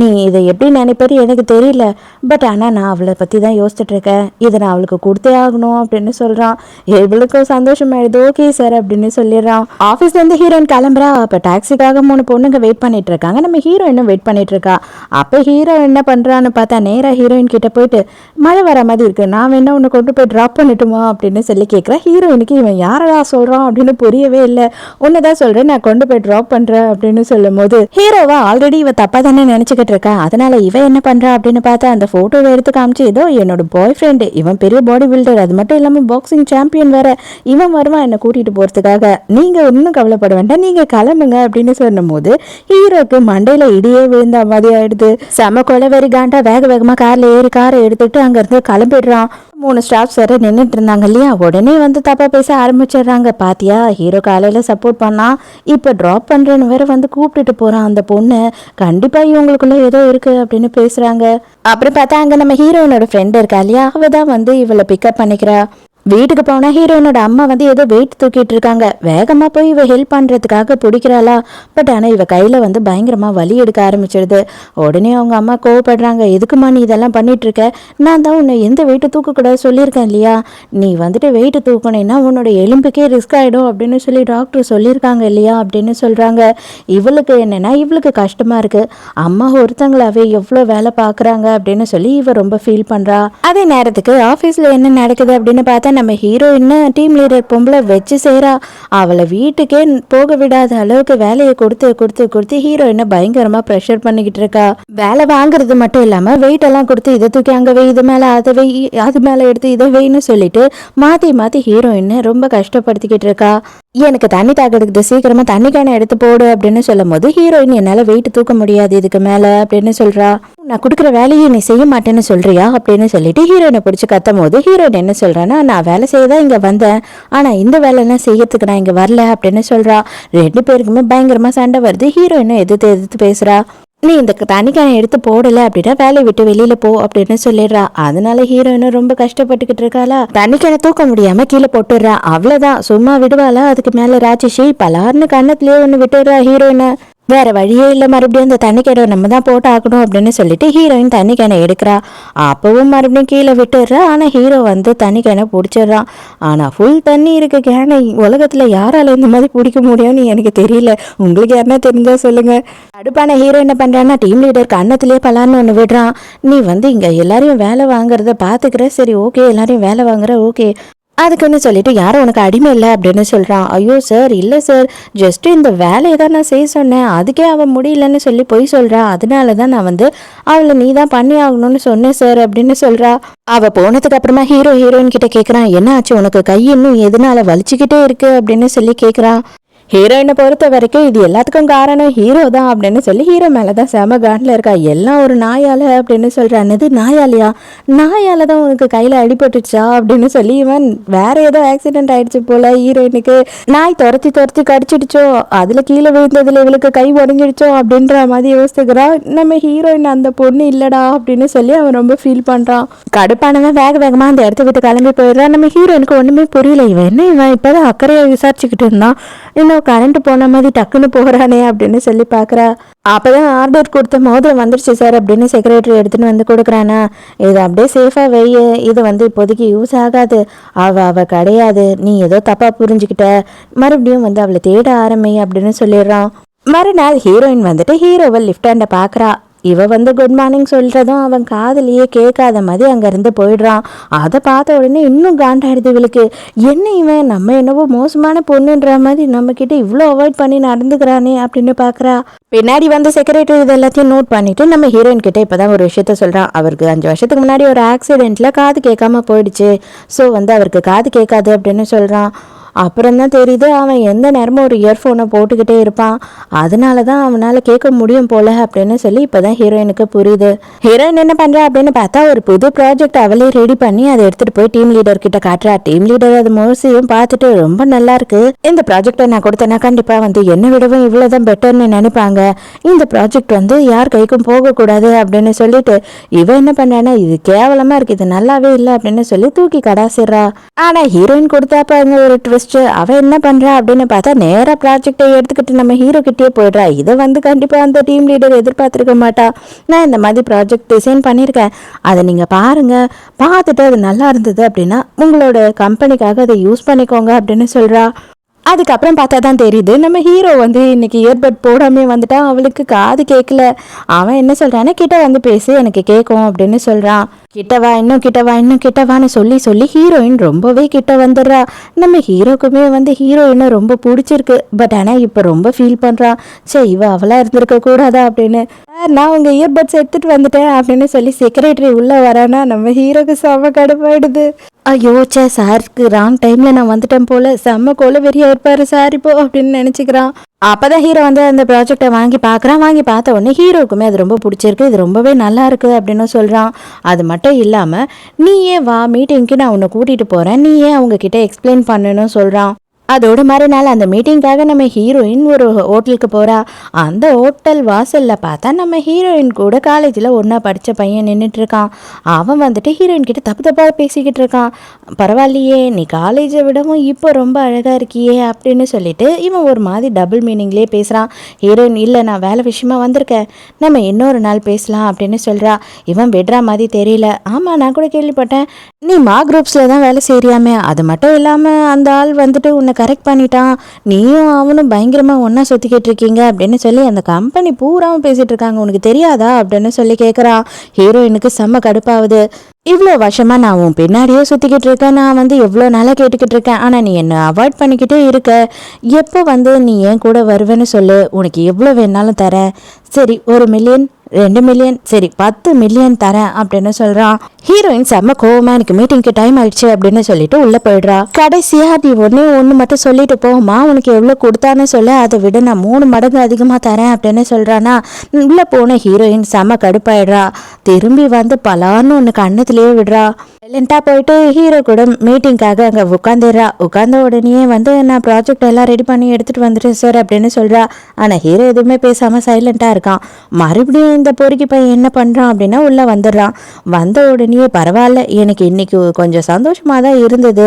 நீ இதை எப்படி நினைப்பேரு எனக்கு தெரியல, பட் ஆனால் நான் அவளை பற்றி தான் யோசிச்சுட்டு இருக்கேன், இதை நான் அவளுக்கு கொடுத்தே ஆகணும் அப்படின்னு சொல்கிறான். இவளுக்கும் சந்தோஷமாயிடுது. ஓகே சார் அப்படின்னு சொல்லிடுறான். ஆஃபீஸ்லேருந்து ஹீரோயின் கிளம்புறா. அப்போ டாக்ஸிக்காக 3 பொண்ணுங்க வெயிட் பண்ணிட்டு இருக்காங்க. நம்ம ஹீரோ இன்னும் வெயிட் பண்ணிட்டு இருக்கா. அப்போ ஹீரோ என்ன பண்ணுறான்னு பார்த்தா, நேராக ஹீரோயின் கிட்ட போயிட்டு, மழை வர மாதிரி இருக்கு, நான் வேணா உன்னை கொண்டு போய் ட்ராப் பண்ணிட்டுமா அப்படின்னு சொல்லி கேட்குறேன். ஹீரோயினுக்கு இவன் யாரடா சொல்கிறான் அப்படின்னு புரியவே இல்லை. உன்னதான் சொல்கிறேன், நான் கொண்டு போய் ட்ராப் பண்ணுறேன் அப்படின்னு சொல்லும் போது, ஹீரோவா ஆல்ரெடி இவ தப்பாக தானே நினச்சிக்கிட்டு இருக்கா. அதனால இவன் என்ன பண்ணுறா அப்படின்னு பார்த்தா, அந்த ஃபோட்டோவை எடுத்து காமிச்சு, ஏதோ என்னோட பாய் ஃப்ரெண்டு, இவன் பெரிய பாடி பில்டர், அது மட்டும் இல்லாமல் பாக்ஸிங் சாம்பியன் வேற, இவன் வருவான் என்னை கூட்டிகிட்டு போகிறதுக்காக, நீங்கள் இன்னும் கவலைப்பட வேண்டாம், நீங்கள் கிளம்புங்க அப்படின்னு சொல்லும் போது ஹீரோக்கு மண்டையில் இடியே விழுந்த மாதிரி ஆயிடுது. செம கொலவெறி காண்டா வேகமாக கார்ல ஏறி காரை எடுத்துட்டு அங்கிருந்து கிளம்பிடுறான். 3 ஸ்டாஃப்ஸ் வேற நின்றுட்டு இருந்தாங்க இல்லையா, உடனே வந்து தப்பா பேச ஆரம்பிச்சிடுறாங்க. பாத்தியா, ஹீரோ காலையில சப்போர்ட் பண்ணா, இப்ப டிராப் பண்றேன்னு வேற வந்து கூப்பிட்டுட்டு போறான் அந்த பொண்ணு, கண்டிப்பா இவங்களுக்குள்ள ஏதோ இருக்கு அப்படின்னு பேசுறாங்க. அப்புறம் பார்த்தா அங்க நம்ம ஹீரோயினோட ஃப்ரெண்ட் இருக்கா இல்லையா, அவ தான் வந்து இவளை பிக்கப் பண்ணிக்கிறா. வீட்டுக்கு போனா ஹீரோயினோட அம்மா வந்து ஏதோ வெயிட் தூக்கிட்டு இருக்காங்க. வேகமா போய் இவ ஹெல்ப் பண்றதுக்காக பிடிக்கிறாளா, பட் ஆனா இவ கையில வந்து பயங்கரமா வலி எடுக்க ஆரம்பிச்சிடுது. உடனே அவங்க அம்மா கோவப்படுறாங்க. எதுக்குமா நீ இதெல்லாம் பண்ணிட்டு இருக்க, நான் தான் உன்னை எந்த வெயிட்டு தூக்க கூடாது சொல்லியிருக்கேன் இல்லையா, நீ வந்துட்டு வெயிட்டு தூக்கணும்னா உன்னோட எலும்புக்கே ரிஸ்க் ஆயிடும் அப்படின்னு சொல்லி டாக்டர் சொல்லியிருக்காங்க இல்லையா அப்படின்னு சொல்றாங்க. இவளுக்கு என்னன்னா, இவளுக்கு கஷ்டமா இருக்கு, அம்மா ஒருத்தங்களாவே எவ்வளோ வேலை பாக்குறாங்க அப்படின்னு சொல்லி இவ ரொம்ப ஃபீல் பண்றா. அதே நேரத்துக்கு ஆபீஸ்ல என்ன நடக்குது அப்படின்னு பார்த்தா, நம்ம ஹீரோயின்னு டீம் லீடர் பொம்பளை வச்சு செய்கிறா. அவளை வீட்டுக்கே போக விடாத அளவுக்கு வேலையை கொடுத்து கொடுத்து கொடுத்து ஹீரோயினை பயங்கரமாக ப்ரெஷர் பண்ணிக்கிட்டு இருக்கா. வேலை வாங்குறது மட்டும் இல்லாமல் வெயிட் எல்லாம் கொடுத்து இதை தூக்கி அங்கே வை, இது மேலே அதை வை, அது மேலே எடுத்து இதை வைன்னு சொல்லிட்டு மாற்றி மாற்றி ஹீரோயினை ரொம்ப கஷ்டப்படுத்திக்கிட்டு இருக்கா. எனக்கு தண்ணி தாக்கிறதுக்கு சீக்கிரமாக தண்ணி கேனை எடுத்து போடு அப்படின்னு சொல்லும் போது ஹீரோயின் என்னால் வெயிட் தூக்க முடியாது இதுக்கு மேலே அப்படின்னு சொல்கிறா. நான் கொடுக்குற வேலையை நீ செய்ய மாட்டேன்னு சொல்கிறியா அப்படின்னு சொல்லிட்டு ஹீரோயினை பிடிச்சி கத்தும் போது ஹீரோயின் என்ன சொல்கிறான்னா, நான் வேலை செய்ய தான் இங்கே வந்தேன், ஆனால் இந்த வேலைலாம் செய்யறதுக்கு நான் இங்கே வரல அப்படின்னு சொல்கிறா. 2 பேருக்குமே பயங்கரமாக சண்டை வருது. ஹீரோயினை எதிர்த்து எதிர்த்து பேசுகிறா. நீ இந்த தண்ணிக்கான எடுத்து போடலை அப்படின்னா வேலையை விட்டு வெளியில போ அப்படின்னு சொல்லிடுறா. அதனால ஹீரோயினும் ரொம்ப கஷ்டப்பட்டுக்கிட்டு இருக்காளா. தண்ணிக்கான தூக்க முடியாம கீழே போட்டுடுறா. அவ்வளவுதான், சும்மா விடுவாளா. அதுக்கு மேல ராட்சசி பலார்னு கண்ணத்திலேயே ஒன்று விட்டுடுறா ஹீரோயினை. வேற வழியே இல்லை, மறுபடியும் அந்த தண்ணி கேனை நம்ம தான் போட்டு ஆக்கணும் அப்படின்னு சொல்லிட்டு ஹீரோயின் தண்ணி கேனை எடுக்கிறா. அப்பவும் மறுபடியும் கீழே விட்டுடுறா. ஆனால் ஹீரோ தண்ணி கேனை பிடிச்சிடுறான். ஆனால் ஃபுல் தண்ணி இருக்க கேனை உலகத்தில் யாரால இந்த மாதிரி பிடிக்க முடியும்னு எனக்கு தெரியல. உங்களுக்கு யாருன்னா தெரிஞ்சா சொல்லுங்க. அடுப்பான ஹீரோ என்ன பண்றான்னா, டீம் லீடர் கண்ணத்திலே பலான்னு ஒன்று விடுறான். நீ இங்க எல்லாரையும் வேலை வாங்குறத பாத்துக்கிற, சரி ஓகே எல்லாரையும் வேலை வாங்குற ஓகே, அதுக்குன்னு சொல்லிட்டு யாரும் உனக்கு அடிமை இல்லை அப்படின்னு சொல்கிறான். ஐயோ சார், இல்லை சார், ஜஸ்ட்டு இந்த வேலையை தான் நான் செய்ய சொன்னேன், அதுக்கே அவன் முடியலன்னு சொல்லி போய் சொல்கிறான். அதனால தான் நான் அவளை நீ தான் பண்ணி ஆகணும்னு சொன்னேன் சார் அப்படின்னு சொல்கிறா. அவள் போனதுக்கு அப்புறமா ஹீரோயின் கிட்ட கேட்குறான், என்ன ஆச்சு உனக்கு, கை இன்னும் எதனால வலிச்சுக்கிட்டே இருக்கு அப்படின்னு சொல்லி கேட்குறான். ஹீரோயினை பொறுத்த வரைக்கும் இது எல்லாத்துக்கும் காரணம் ஹீரோ தான் அப்படின்னு சொல்லி ஹீரோ மேலே தான் செம காண்டில் இருக்கா. எல்லாம் ஒரு நாயால அப்படின்னு சொல்கிறான்னது. நாயாலையா, நாயால தான் உனக்கு கையில் அடிபட்டுச்சா அப்படின்னு சொல்லி இவன் வேற ஏதோ ஆக்சிடென்ட் ஆயிடுச்சு போல, ஹீரோயினுக்கு நாய் துரத்தி துரத்தி கடிச்சிடுச்சோ, அதில் கீழே விழுந்ததில் இவளுக்கு கை உடஞ்சிடுச்சோ அப்படின்ற மாதிரி யோசிக்கிறான். நம்ம ஹீரோயின் அந்த பொண்ணு இல்லடா அப்படின்னு சொல்லி அவன் ரொம்ப ஃபீல் பண்ணுறான். கடுப்பானவன் வேகமாக அந்த இடத்த விட்டு கிளம்பி போயிடுறான். நம்ம ஹீரோயினுக்கு ஒன்றுமே புரியல. இவன் இப்போதான் அக்கறையாக விசாரிச்சுக்கிட்டு இருந்தான், இன்னும் கரண்ட் போன மாதிரி டக்குன்னு போகிறானே அப்படின்னு சொல்லி பார்க்குறா. அப்போதான் ஆர்டர் கொடுத்த மோதிரம் வந்துருச்சு சார் அப்படின்னு செக்ரட்டரி எடுத்துன்னு கொடுக்குறானா. இது அப்படியே சேஃபாக வெய்ய, இது இப்போதைக்கு யூஸ் ஆகாது, அவள் கிடையாது, நீ ஏதோ தப்பாக புரிஞ்சுக்கிட்ட, மறுபடியும் அவளை தேட ஆரம்பி அப்படின்னு சொல்லிடுறான். மறுநாள் ஹீரோயின் ஹீரோவை லிஃப்ட் ஹேண்டை பார்க்குறா. இவ குட் மார்னிங் சொல்றதும் அவன் காதலியே கேட்காத மாதிரி அங்கேருந்து போயிடுறான். அதை பார்த்த உடனே இன்னும் காண்டாயிடுது இவளுக்கு. என்ன இவன் நம்ம என்னவோ மோசமான பொண்ணுன்ற மாதிரி நம்ம கிட்ட இவ்வளோ அவாய்ட் பண்ணி நடந்துக்கிறானே அப்படின்னு பார்க்குறா. பின்னாடி செக்ரட்டரி இது எல்லாத்தையும் நோட் பண்ணிட்டு நம்ம ஹீரோயின் கிட்ட இப்போதான் ஒரு விஷயத்த சொல்கிறான். அவருக்கு 5 வருஷத்துக்கு முன்னாடி ஒரு ஆக்சிடென்ட்ல காது கேட்காம போயிடுச்சு. ஸோ அவருக்கு காது கேட்காது அப்படின்னு சொல்கிறான். அப்புறம் தான் தெரியுது அவன் எந்த நேரமும் ஒரு இயர்ஃபோனை போட்டுக்கிட்டே இருப்பான், அதனால தான் அவனால் கேட்க முடியும் போல அப்படின்னு சொல்லி இப்போதான் ஹீரோயினுக்கு புரியுது. ஹீரோயின் என்ன பண்ணுறா அப்படின்னு பார்த்தா ஒரு புது ப்ராஜெக்ட் அவளே ரெடி பண்ணி அதை எடுத்துகிட்டு போய் டீம் லீடர் கிட்ட காட்டுறா. டீம் லீடர் அது மோசியும் பார்த்துட்டு ரொம்ப நல்லா இருக்கு, இந்த ப்ராஜெக்டை நான் கொடுத்தேன்னா கண்டிப்பாக என்னை விடவும் இவ்வளோதான் பெட்டர்னு நினைப்பாங்க, இந்த ப்ராஜெக்ட் யார் கைக்கும் போகக்கூடாது அப்படின்னு சொல்லிட்டு இவன் என்ன பண்ணானா, இது கேவலமாக இருக்குது, இது நல்லாவே இல்லை அப்படின்னு சொல்லி தூக்கி கடாசிடுறா. ஆனால் ஹீரோயின் கொடுத்தாப்ப ஒரு ட்விஸ்ட். அவ என்ன பண்றா அப்படின்னு பார்த்தா நேரா ப்ராஜெக்டை எடுத்துக்கிட்டு நம்ம ஹீரோ கிட்டே போயிடுறா. இதை கண்டிப்பா அந்த டீம் லீடர் எதிர்பார்த்திருக்க மாட்டா. நான் இந்த மாதிரி ப்ராஜெக்ட் டிசைன் பண்ணியிருக்கேன், அதை நீங்க பாருங்க, பார்த்துட்டு அது நல்லா இருந்தது அப்படின்னா உங்களோட கம்பெனிக்காக அதை யூஸ் பண்ணிக்கோங்க அப்படின்னு சொல்றா. அதுக்கப்புறம் பார்த்தா தான் தெரியுது நம்ம ஹீரோ இன்னைக்கு இயர்பட் போடாமே வந்துட்டான், அவளுக்கு காது கேட்கல. அவன் என்ன சொல்றான்னு, கிட்ட பேசு எனக்கு கேட்கும் அப்படின்னு சொல்றான். கிட்டவா இன்னும் கிட்டவா இன்னும் கிட்டவான்னு சொல்லி சொல்லி ஹீரோயின் ரொம்பவே கிட்ட வந்துடுறா. நம்ம ஹீரோக்குமே ஹீரோயினை ரொம்ப பிடிச்சிருக்கு. பட் ஆனால் இப்போ ரொம்ப ஃபீல் பண்ணுறான், சே இவ அவளா இருந்திருக்க கூடாதா அப்படின்னு. நான் உங்கள் இயர்பட்ஸ் எடுத்துகிட்டு வந்துட்டேன் அப்படின்னு சொல்லி செக்ரட்டரி உள்ளே வரானா நம்ம ஹீரோக்கு செம்ம கடுப்பாயிடுது. ஐயோ சே, சாருக்கு ராங் டைமில் நான் வந்துட்டேன் போல, செம்ம கோல வெறியாக இருப்பார் சார் இப்போ அப்படின்னு நினச்சிக்கிறான். அப்போதான் ஹீரோ அந்த ப்ராஜெக்டை வாங்கி பார்க்குறான். வாங்கி பார்த்த உடனே ஹீரோக்குமே அது ரொம்ப பிடிச்சிருக்கு, இது ரொம்பவே நல்லா இருக்குது அப்படின்னு சொல்கிறான். அது மட்டும் இல்லாமல் நீயே வா மீட்டிங்க்கு நான் உன்னை கூட்டிகிட்டு போகிறேன், நீயே அவங்கக்கிட்ட எக்ஸ்பிளைன் பண்ணணும்னு சொல்கிறான். அதோட மறுநாள் அந்த மீட்டிங்காக நம்ம ஹீரோயின் ஒரு ஹோட்டலுக்கு போகிறா. அந்த ஹோட்டல் வாசலில் பார்த்தா நம்ம ஹீரோயின் கூட காலேஜில் ஒன்றா படித்த பையன் நின்றுட்டுருக்கான். அவன் ஹீரோயின் கிட்ட தப்பு தப்பாக பேசிக்கிட்டு இருக்கான். பரவாயில்லையே, நீ காலேஜை விடவும் இப்போ ரொம்ப அழகாக இருக்கியே அப்படின்னு சொல்லிட்டு இவன் ஒரு மாதிரி டபுள் மீனிங்லேயே பேசுகிறான். ஹீரோயின் இல்லை, நான் வேலை விஷயமா வந்திருக்கேன், நம்ம இன்னொரு நாள் பேசலாம் அப்படின்னு சொல்கிறா. இவன் விடுற மாதிரி தெரியல. ஆமாம், நான் கூட கேள்விப்பட்டேன் நீ குரூப்ஸில் தான் வேலை செய்கிறியாமே, அது மட்டும் இல்லாமல் அந்த ஆள் உன்னை கரெக்ட் பண்ணிட்டான், நீயும் அவனும் பயங்கரமாக ஒன்றா சுற்றிக்கிட்டு இருக்கீங்க அப்படின்னு சொல்லி அந்த கம்பெனி பூராவும் பேசிகிட்டு இருக்காங்க, உனக்கு தெரியாதா அப்படின்னு சொல்லி கேட்குறான். ஹீரோயினுக்கு செம்ம கடுப்பாகுது. இவ்வளோ வருஷமா நான் உன் பின்னாடியே சுற்றிக்கிட்டு இருக்கேன். நான் வந்து எவ்வளோ நாளாக கேட்டுக்கிட்டு இருக்கேன். ஆனால் நீ என்னை அவாய்ட் பண்ணிக்கிட்டே இருக்க. எப்போ வந்து நீ என் கூட வருவேன்னு சொல்லு, உனக்கு எவ்வளோ வேணாலும் தரேன். சரி 1 மில்லியன், 2 மில்லியன், சரி 10 மில்லியன் தரேன் அப்படின்னு சொல்கிறான். ஹீரோயின் செம்ம கோவமா எனக்கு மீட்டிங்க்கு டைம் ஆயிடுச்சு அப்படின்னு சொல்லிட்டு உள்ளே போயிடுறா. கடைசியா நீ ஒன்று மட்டும் சொல்லிட்டு போமா, உனக்கு எவ்வளோ கொடுத்தான்னு சொல்ல, அதை விட நான் 3 மடங்கு அதிகமாக தரேன் அப்படின்னு சொல்கிறானா. உள்ளே போன ஹீரோயின் செம்ம கடுப்பாயிடுறா. திரும்பி வந்து பலான்னு ஒன்று கண்ணத்துலேயே விடுறா. சைலண்டாக போயிட்டு ஹீரோ கூட மீட்டிங்காக அங்கே உட்காந்துடுறா. உட்காந்த உடனே வந்து நான் ப்ராஜெக்ட் எல்லாம் ரெடி பண்ணி எடுத்துகிட்டு வந்துட்டேன் சார் அப்படின்னு சொல்கிறா. ஆனால் ஹீரோ எதுவுமே பேசாமல் சைலண்ட்டாக இருக்கான். மறுபடியும் இந்த பொறுக்கி பையன் என்ன பண்ணுறான் அப்படின்னா உள்ளே வந்துடுறான். வந்த உடனே பரவாயில்ல, எனக்கு இன்னைக்கு கொஞ்சம் சந்தோஷமாக தான் இருந்தது,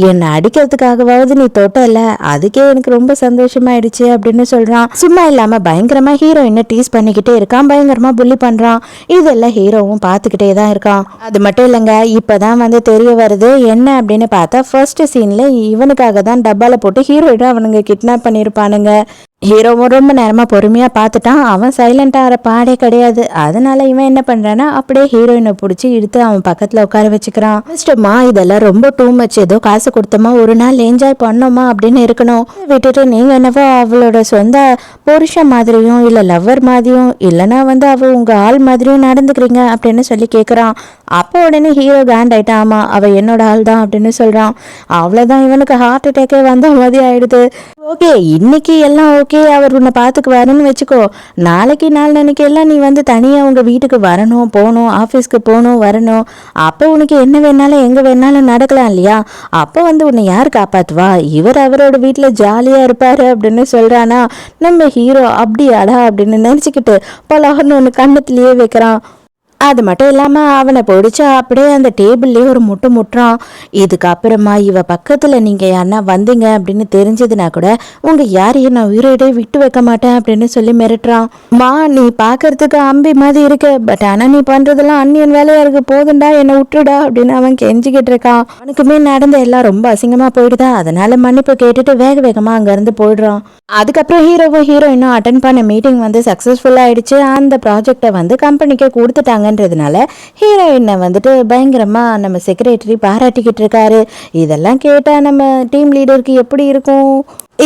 என்னை அடிக்கிறதுக்காகவாவது நீ தொட்டல, அதுக்கே எனக்கு ரொம்ப சந்தோஷமாயிடுச்சு அப்படின்னு சொல்கிறான். சும்மா இல்லாமல் பயங்கரமாக ஹீரோயினை டீஸ் பண்ணிக்கிட்டே இருக்கான், பயங்கரமாக புள்ளி பண்ணுறான். இதெல்லாம் ஹீரோவும் பார்த்துக்கிட்டே தான் இருக்கான். அது மட்டும் இல்லைங்க, இப்போதான் வந்து தெரிய வருது என்ன அப்படின்னு பார்த்தா, ஃபர்ஸ்ட் சீனில் இவனுக்காக தான் டப்பால போட்டு ஹீரோயினை அவனுங்க கிட்னாப் பண்ணியிருப்பானுங்க. ஹீரோவும் ரொம்ப நேரமாக பொறுமையாக பார்த்துட்டான். அவன் சைலண்டாகிற பாடே கிடையாது. அதனால இவன் என்ன பண்ணுறான்னா அப்படியே ஹீரோயினை பிடிச்சி இழுத்து அவன் பக்கத்தில் உட்கார வச்சுக்கிறான். மிஸ்டர்மா இதெல்லாம் ரொம்ப டூ மச், ஏதோ காசு கொடுத்தோமா ஒரு நாள் என்ஜாய் பண்ணோமா அப்படின்னு இருக்கணும், விட்டுட்டு நீங்கள் என்னவோ அவளோட சொந்த புருஷன் மாதிரியும் இல்லை லவ்வர் மாதிரியும் இல்லைனா வந்து அவள் உங்கள் ஆள் மாதிரியும் நடந்துக்கிறீங்க அப்படின்னு சொல்லி கேட்குறான். அப்போ உடனே ஹீரோ கேண்ட் ஆயிட்டான். ஆமாம் அவள் என்னோட ஆள் தான் அப்படின்னு சொல்கிறான். அவ்வளோதான், இவனுக்கு ஹார்ட் அட்டாக்கே வந்த மாதிரி ஆயிடுது. ஓகே இன்னைக்கு எல்லாம் ஓகே, அவர் உன்னை பார்த்துக்குவாருன்னு வச்சுக்கோ, நாளைக்கு நாளன்னைக்கு எல்லாம் நீ வந்து தனியாக உங்கள் வீட்டுக்கு வரணும், போகணும், ஆஃபீஸ்க்கு போகணும், வரணும். அப்போ உனக்கு என்ன வேணாலும் எங்கே வேணாலும் நடக்கலாம் இல்லையா? அப்போ வந்து உன்னை யார் காப்பாற்றுவா? இவர் அவரோட வீட்டில் ஜாலியாக இருப்பார் அப்படின்னு சொல்கிறானா. நம்ம ஹீரோ அப்படியாடா அப்படின்னு நினச்சிக்கிட்டு பலகன்னு ஒன்று கண்ணத்துலேயே வைக்கிறான். அது மட்டும் இல்லாமல் அவனை பிடிச்சி அப்படியே அந்த டேபிள்லேயே ஒரு முட்டை முட்டுறான். இதுக்கப்புறமா இவ பக்கத்தில் நீங்கள் யாருன்னா வந்தீங்க அப்படின்னு தெரிஞ்சதுன்னா கூட உங்கள் யாரையும் நான் உயிரோட விட்டு வைக்க மாட்டேன் அப்படின்னு சொல்லி மிரட்டுறான். மா நீ பார்க்கறதுக்கு அம்பி மாதிரி இருக்கு, பட் ஆனால் நீ பண்ணுறதெல்லாம் அந்நியன் வேலையாக இருக்கு, போதுண்டா என்னை விட்டுடா அப்படின்னு அவன் கெஞ்சிக்கிட்டு இருக்கான். அவனுக்குமே நடந்த எல்லாம் ரொம்ப அசிங்கமாக போயிடுதா. அதனால மன்னிப்பு கேட்டுட்டு வேக வேகமாக அங்கேருந்து போயிடுறான். அதுக்கப்புறம் ஹீரோவும் ஹீரோயினும் அட்டன் பண்ண மீட்டிங் வந்து சக்ஸஸ்ஃபுல்லாக ஆயிடுச்சு. அந்த ப்ராஜெக்டை வந்து கம்பெனிக்கு கொடுத்துட்டாங்கன்றதுனால ஹீரோயினை வந்துட்டு பயங்கரமாக நம்ம செக்ரட்டரி பாராட்டிக்கிட்டு இருக்காரு. இதெல்லாம் கேட்டால் நம்ம டீம் லீடருக்கு எப்படி இருக்கும்?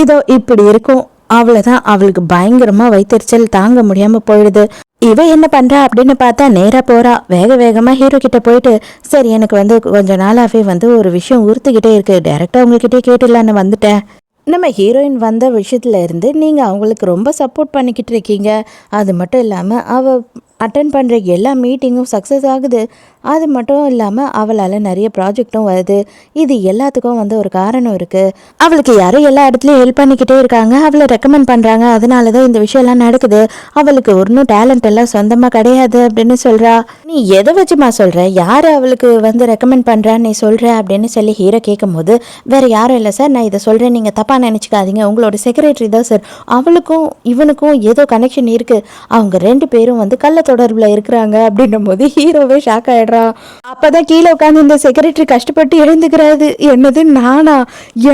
இதோ இப்படி இருக்கும். அவ்வளோதான், அவளுக்கு பயங்கரமாக வயிற்றுச்சல் தாங்க முடியாமல் போயிடுது. இவ என்ன பண்ணுறா அப்படின்னு பார்த்தா நேராக போகிறா. வேக வேகமாக ஹீரோ கிட்ட போயிட்டு, சரி எனக்கு வந்து கொஞ்ச நாளாகவே வந்து ஒரு விஷயம் உறுத்துக்கிட்டே இருக்குது, டைரெக்டாக உங்ககிட்டே கேட்டுடலான்னு வந்துட்டேன். நம்ம ஹீரோயின் வந்த விஷயத்துல இருந்து நீங்கள் அவங்களுக்கு ரொம்ப சப்போர்ட் பண்ணிக்கிட்டு இருக்கீங்க. அது மட்டும் இல்லாமல் அவள் அட்டன் பண்ணுற எல்லா மீட்டிங்கும் சக்ஸஸ் ஆகுது. அது மட்டும் இல்லாமல் அவளால் நிறைய ப்ராஜெக்டும் வருது. இது எல்லாத்துக்கும் வந்து ஒரு காரணம் இருக்குது. அவளுக்கு யாரும் எல்லா இடத்துலையும் ஹெல்ப் பண்ணிக்கிட்டே இருக்காங்க, அவளை ரெக்கமெண்ட் பண்ணுறாங்க. அதனால தான் இந்த விஷயம்லாம் நடக்குது. அவளுக்கு ஒன்றும் டேலண்ட் எல்லாம் சொந்தமாக கிடையாது அப்படின்னு சொல்கிறா. நீ எதை வச்சுமா சொல்கிற? யார் அவளுக்கு வந்து ரெக்கமெண்ட் பண்ணுறான்னு நீ சொல்கிற அப்படின்னு சொல்லி ஹீரோ கேட்கும் போது, வேறு யாரும் இல்லை சார், நான் இதை சொல்கிறேன், நீங்கள் தப்பாக நினச்சிக்காதீங்க, உங்களோட செக்ரட்டரி தான் சார். அவளுக்கும் இவனுக்கும் ஏதோ கனெக்ஷன் இருக்குது, அவங்க 2 பேரும் வந்து கள்ள தொடர்பில் இருக்கிறாங்க அப்படின்னும் போது ஹீரோவே ஷாக் ஆகிடுறான். அப்பதான் கீழே உட்காந்து இந்த செக்ரட்டரி கஷ்டப்பட்டு எழுந்துக்கிறாரு. என்னது நானா?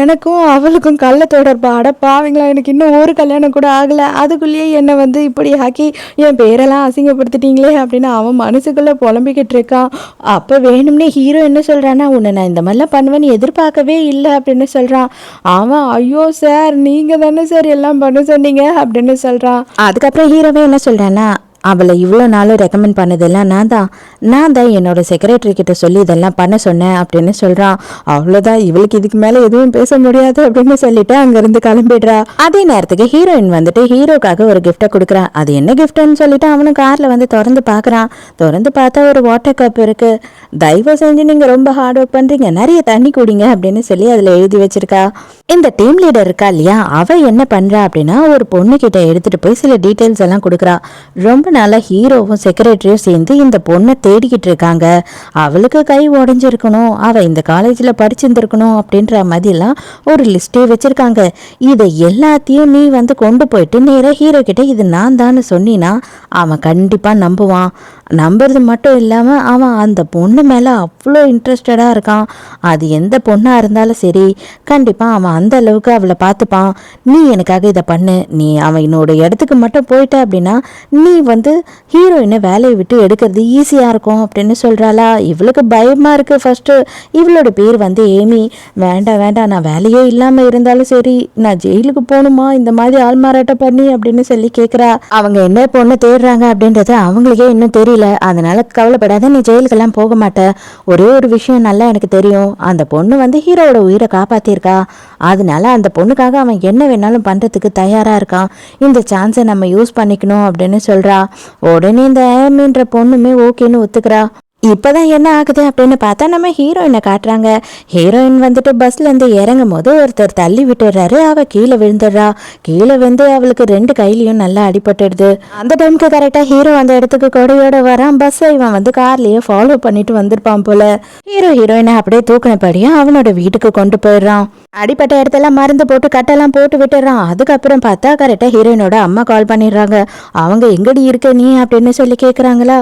எனக்கும் அவளுக்கும் கள்ள தொடர்பா? அட பாவீங்களா, எனக்கு இன்னும் ஒரு கல்யாணம் கூட ஆகலை, அதுக்குள்ளேயே என்னை வந்து இப்படி ஆக்கி என் பேரெல்லாம் அசிங்கப்படுத்திட்டீங்களே அப்படின்னு அவன் மனசுக்குள்ளே புலம்பிக்கிட்டு இருக்கான். அப்போ வேணும்னே ஹீரோ என்ன சொல்கிறான்னா, உன்னை நான் இந்த மாதிரிலாம் பண்ணுவேன்னு எதிர்பார்க்கவே இல்லை அப்படின்னு சொல்கிறான். அவன் ஐயோ சார் நீங்கள் தானே சார் எல்லாம் பண்ண சொன்னீங்க அப்படின்னு சொல்கிறான். அதுக்கப்புறம் ஹீரோவே என்ன சொல்கிறான்னா, அவளை இவ்வளோ நாளும் ரெக்கமெண்ட் பண்ணதெல்லாம் நான் தான் என்னோட செக்ரட்டரி கிட்ட சொல்லி இதெல்லாம் பண்ண சொன்னேன் அப்படின்னு சொல்கிறான். அவ்வளோதான், இவளுக்கு இதுக்கு மேலே எதுவும் பேச முடியாது அப்படின்னு சொல்லிட்டு அங்கேருந்து கிளம்பிடுறா. அதே நேரத்துக்கு ஹீரோயின் வந்துட்டு ஹீரோக்காக ஒரு கிஃப்டை கொடுக்குறான். அது என்ன கிஃப்ட்னு சொல்லிட்டு அவனும் காரில் வந்து திறந்து பார்க்குறான். திறந்து பார்த்தா ஒரு வாட்டர் கப் இருக்குது. தயவு செஞ்சு நீங்கள் ரொம்ப ஹார்ட் ஒர்க் பண்ணுறீங்க, நிறைய தண்ணி குடிங்க அப்படின்னு சொல்லி அதில் எழுதி வச்சிருக்கா. இந்த டீம் லீடர் இருக்கா இல்லையா, அவள் என்ன பண்ணுறா அப்படின்னா ஒரு பொண்ணுக்கிட்ட எடுத்துகிட்டு போய் சில டீட்டெயில்ஸ் எல்லாம் கொடுக்குறா. ரொம்ப நாளாக ஹீரோவும் செக்ரட்டரியும் சேர்ந்து இந்த பொண்ணை தேடிக்கிட்டு இருக்காங்க. அவளுக்கு கை உடஞ்சிருக்கணும், அவள் இந்த காலேஜில் படிச்சிருந்துருக்கணும் அப்படின்ற மாதிரிலாம் ஒரு லிஸ்ட்டே வச்சுருக்காங்க. இதை எல்லாத்தையும் நீ வந்து கொண்டு போயிட்டு நேராக ஹீரோ கிட்ட இது நான் தான் சொன்னினா அவன் கண்டிப்பாக நம்புவான். நம்புறது மட்டும் இல்லாமல் அவன் அந்த பொண்ணு மேலே அவ்வளோ இன்ட்ரெஸ்டடாக இருக்கான். அது எந்த பொண்ணாக இருந்தாலும் சரி, கண்டிப்பாக அவன் அந்த அளவுக்கு அவளை பார்த்துப்பான். நீ எனக்காக இதை பண்ணு, நீ அவனோட இடத்துக்கு மட்டும் போயிட்ட அப்படின்னா நீ ஹீரோயினை வேலையை விட்டு எடுக்கிறது ஈஸியாக இருக்கும் அப்படின்னு சொல்கிறாளா. இவளுக்கு பயமாக இருக்குது. ஃபஸ்ட்டு இவளோட பேர் ஏமி. வேண்டாம் வேண்டாம், நான் வேலையே இல்லாமல் இருந்தாலும் சரி, நான் ஜெயிலுக்கு போகணுமா இந்த மாதிரி ஆள் மாறாட்டம் பண்ணி அப்படின்னு சொல்லி கேட்குறா. அவங்க என்ன பொண்ணு தேடுறாங்க அப்படின்றது அவங்களுக்கே இன்னும் தெரியல. அதனால கவலைப்படாத, நீ ஜெயிலுக்கெல்லாம் போக மாட்ட. ஒரே ஒரு விஷயம் நல்லா எனக்கு தெரியும், அந்த பொண்ணு ஹீரோவோட உயிரை காப்பாற்றிருக்கா. அதனால அந்த பொண்ணுக்காக அவன் என்ன வேணாலும் பண்ணுறதுக்கு தயாராக இருக்கான். இந்த சான்ஸை நம்ம யூஸ் பண்ணிக்கணும் அப்படின்னு சொல்கிறா. உடனே இந்த ஏமின்ற பொண்ணுமே ஓகேன்னு ஒத்துக்கிறா. இப்போதான் என்ன ஆகுது அப்படின்னு பார்த்தா நம்ம ஹீரோயினை காட்டுறாங்க. ஹீரோயின் பஸ்லேருந்து இறங்கும் போது ஒருத்தர் தள்ளி விட்டுடுறாரு. அவள் கீழே விழுந்துடுறா. கீழே அவளுக்கு 2 கையிலையும் நல்லா அடிபட்டுடுது. அந்த டைமுக்கு கரெக்டாக ஹீரோ அந்த இடத்துக்கு கொடையோட வரான். பஸ்ஸை இவன் கார்லேயே ஃபாலோ பண்ணிட்டு வந்திருப்பான் போல. ஹீரோயினை அப்படியே தூக்கினபடியும் அவனோட வீட்டுக்கு கொண்டு போயிடுறான். அடிப்பட்ட இடத்தெல்லாம் மருந்து போட்டு கட்டெல்லாம் போட்டு விட்டுறான். அதுக்கப்புறம் பார்த்தா கரெக்டாக ஹீரோயினோட அம்மா கால் பண்ணிடுறாங்க. அவங்க எங்கடி இருக்க நீ அப்படின்னு சொல்லி கேட்குறாங்களா.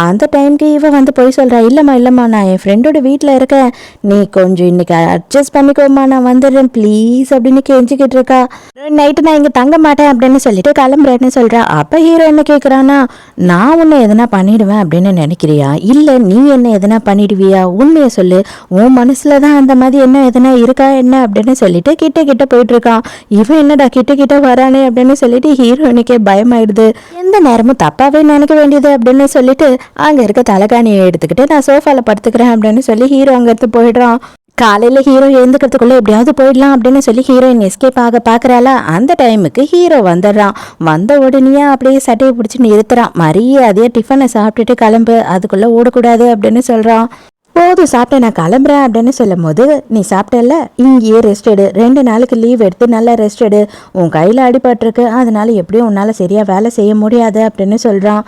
அந்த டைமுக்கு இவன் போய் சொல்கிறா, இல்லைம்மா நான் என் ஃப்ரெண்டோட வீட்டில் இருக்கேன், நீ கொஞ்சம் இன்னைக்கு அட்ஜஸ்ட் பண்ணிக்கோமா, நான் வந்துடுறேன் ப்ளீஸ் அப்படின்னு கெஞ்சிக்கிட்டு இருக்கா. நைட்டு நான் இங்கே தங்க மாட்டேன் அப்படின்னு சொல்லிட்டு கிளம்புறேன்னு சொல்கிறா. அப்போ ஹீரோ என்ன கேட்குறான்னா, நான் உன்னை எதனா பண்ணிடுவேன் அப்படின்னு நினைக்கிறியா, இல்லை நீ என்ன எதனா பண்ணிடுவியா, உண்மையை சொல்லு, உன் மனசில் தான் அந்த மாதிரி என்ன எதனா இருக்கா என்ன அப்படின்னு சொல்லிட்டு கிட்ட போயிட்டு இருக்கான். இவன் என்னடா கிட்ட வரானே அப்படின்னு சொல்லிட்டு ஹீரோயினுக்கே பயமாயிடுது. எந்த நேரமும் தப்பாவே நினைக்க வேண்டியது அப்படின்னு சொல்லிட்டு அங்கே இருக்க தலைகாணியை எடுத்துக்கிட்டு நான் சோஃபாவில் படுத்துக்கிறேன் அப்படின்னு சொல்லி ஹீரோ அங்கேருந்து போயிடுறான். காலையில் ஹீரோ எழுந்துக்கிறதுக்குள்ளே எப்படியாவது போயிடலாம் அப்படின்னு சொல்லி ஹீரோயின் எஸ்கேப் ஆக பார்க்குறாளா. அந்த டைமுக்கு ஹீரோ வந்துடுறான். வந்த உடனே அப்படியே சட்டையை பிடிச்சி நிறுத்துறான். அதே டிஃபனை சாப்பிட்டுட்டு கிளம்பு, அதுக்குள்ளே ஓடக்கூடாது அப்படின்னு சொல்கிறான். போதும் சாப்பிட்டேன், நான் கிளம்புறேன் அப்படின்னு சொல்லும் போது, நீ சாப்பிட்டல, இங்கேயே ரெஸ்ட் எடு, 2 நாளுக்கு லீவ் எடுத்து நல்லா ரெஸ்ட் எடு, உன் கையில் அடிபட்டிருக்கு, அதனால எப்படியும் உன்னால் சரியாக வேலை செய்ய முடியாது அப்படின்னு சொல்கிறான்.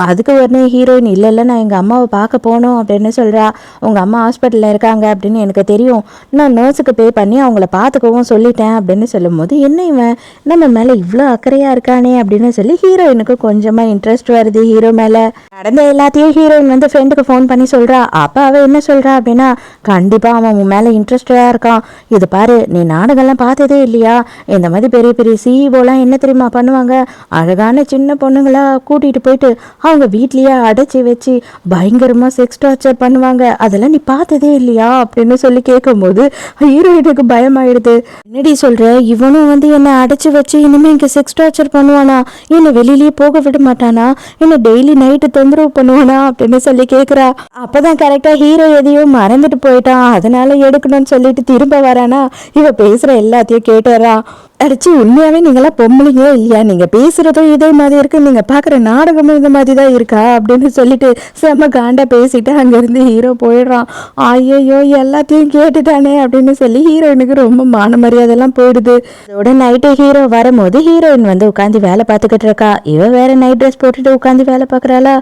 அதுக்கு உடனே ஹீரோயின், இல்லை நான் எங்கள் அம்மாவை பார்க்க போகணும் அப்படின்னு சொல்கிறா. உங்கள் அம்மா ஹாஸ்பிட்டலில் இருக்காங்க அப்படின்னு எனக்கு தெரியும், நான் நர்ஸுக்கு பே பண்ணி அவங்கள பார்த்துக்கவும் சொல்லிட்டேன் அப்படின்னு சொல்லும் போது, என்ன இவன் நம்ம மேலே இவ்வளோ அக்கறையாக இருக்கானே அப்படின்னு சொல்லி ஹீரோயினுக்கு கொஞ்சமாக இன்ட்ரெஸ்ட் வருது ஹீரோ மேலே. நடந்த எல்லாத்தையும் ஹீரோயின் ஃப்ரெண்டுக்கு ஃபோன் பண்ணி சொல்கிறா. அப்போ அவள் என்ன சொல்கிறா அப்படின்னா, கண்டிப்பாக அவன் உன் மேலே இன்ட்ரெஸ்டாக இருக்கான். இது பாரு, நீ நாடகம்லாம் பார்த்ததே இல்லையா, இந்த மாதிரி பெரிய பெரிய சிஇஓலாம் என்ன தெரியுமா பண்ணுவாங்க, அழகான சின்ன பொண்ணுங்களா கூட்டிகிட்டு போயிட்டு அவங்க வீட்லேயே அடைச்சி வச்சு பயங்கரமாக செக்ஸ் டார்ச்சர் பண்ணுவாங்க, அதெல்லாம் நீ பார்த்ததே இல்லையா அப்படின்னு சொல்லி கேட்கும்போது ஹீரோயினுக்கு பயமாயிடுது. என்னடி சொல்கிற, இவனும் என்னை அடைச்சி வச்சு இனிமேல் இங்கே செக்ஸ் டார்ச்சர் பண்ணுவானா, என்னை வெளியிலேயே போக விட மாட்டானா, என்னை டெய்லி நைட்டு தொந்தரவு பண்ணுவானா அப்படின்னு சொல்லி கேட்குறா. அப்போ தான் கரெக்டாக ஹீரோ எதையோ மறந்துட்டு போயிட்டான், அதனால எடுக்கணும்னு சொல்லிட்டு திரும்ப வரானா. இவ பேசுகிற எல்லாத்தையும் கேட்டுறா. அடிச்சு, உண்மையாகவே நீங்களாம் பொம்பளைங்களோ இல்லையா, நீங்கள் பேசுகிறதும் இதே மாதிரி இருக்குது, நீங்கள் பார்க்குற நாடகமும் இந்த மாதிரி தான் இருக்கா அப்படின்னு சொல்லிட்டு செம்ம காண்டா பேசிட்டு அங்கேருந்து ஹீரோ போயிடுறான். ஐயோ எல்லாத்தையும் கேட்டுட்டானே அப்படின்னு சொல்லி ஹீரோயினுக்கு ரொம்ப மான மரியாதைலாம் போயிடுது. அதோட நைட்டு ஹீரோ வரும்போது ஹீரோயின் உட்காந்து வேலை பார்த்துக்கிட்டு இருக்கா. இவன் வேற நைட் ட்ரெஸ் போட்டுட்டு உட்காந்து வேலை பார்க்குறாளா.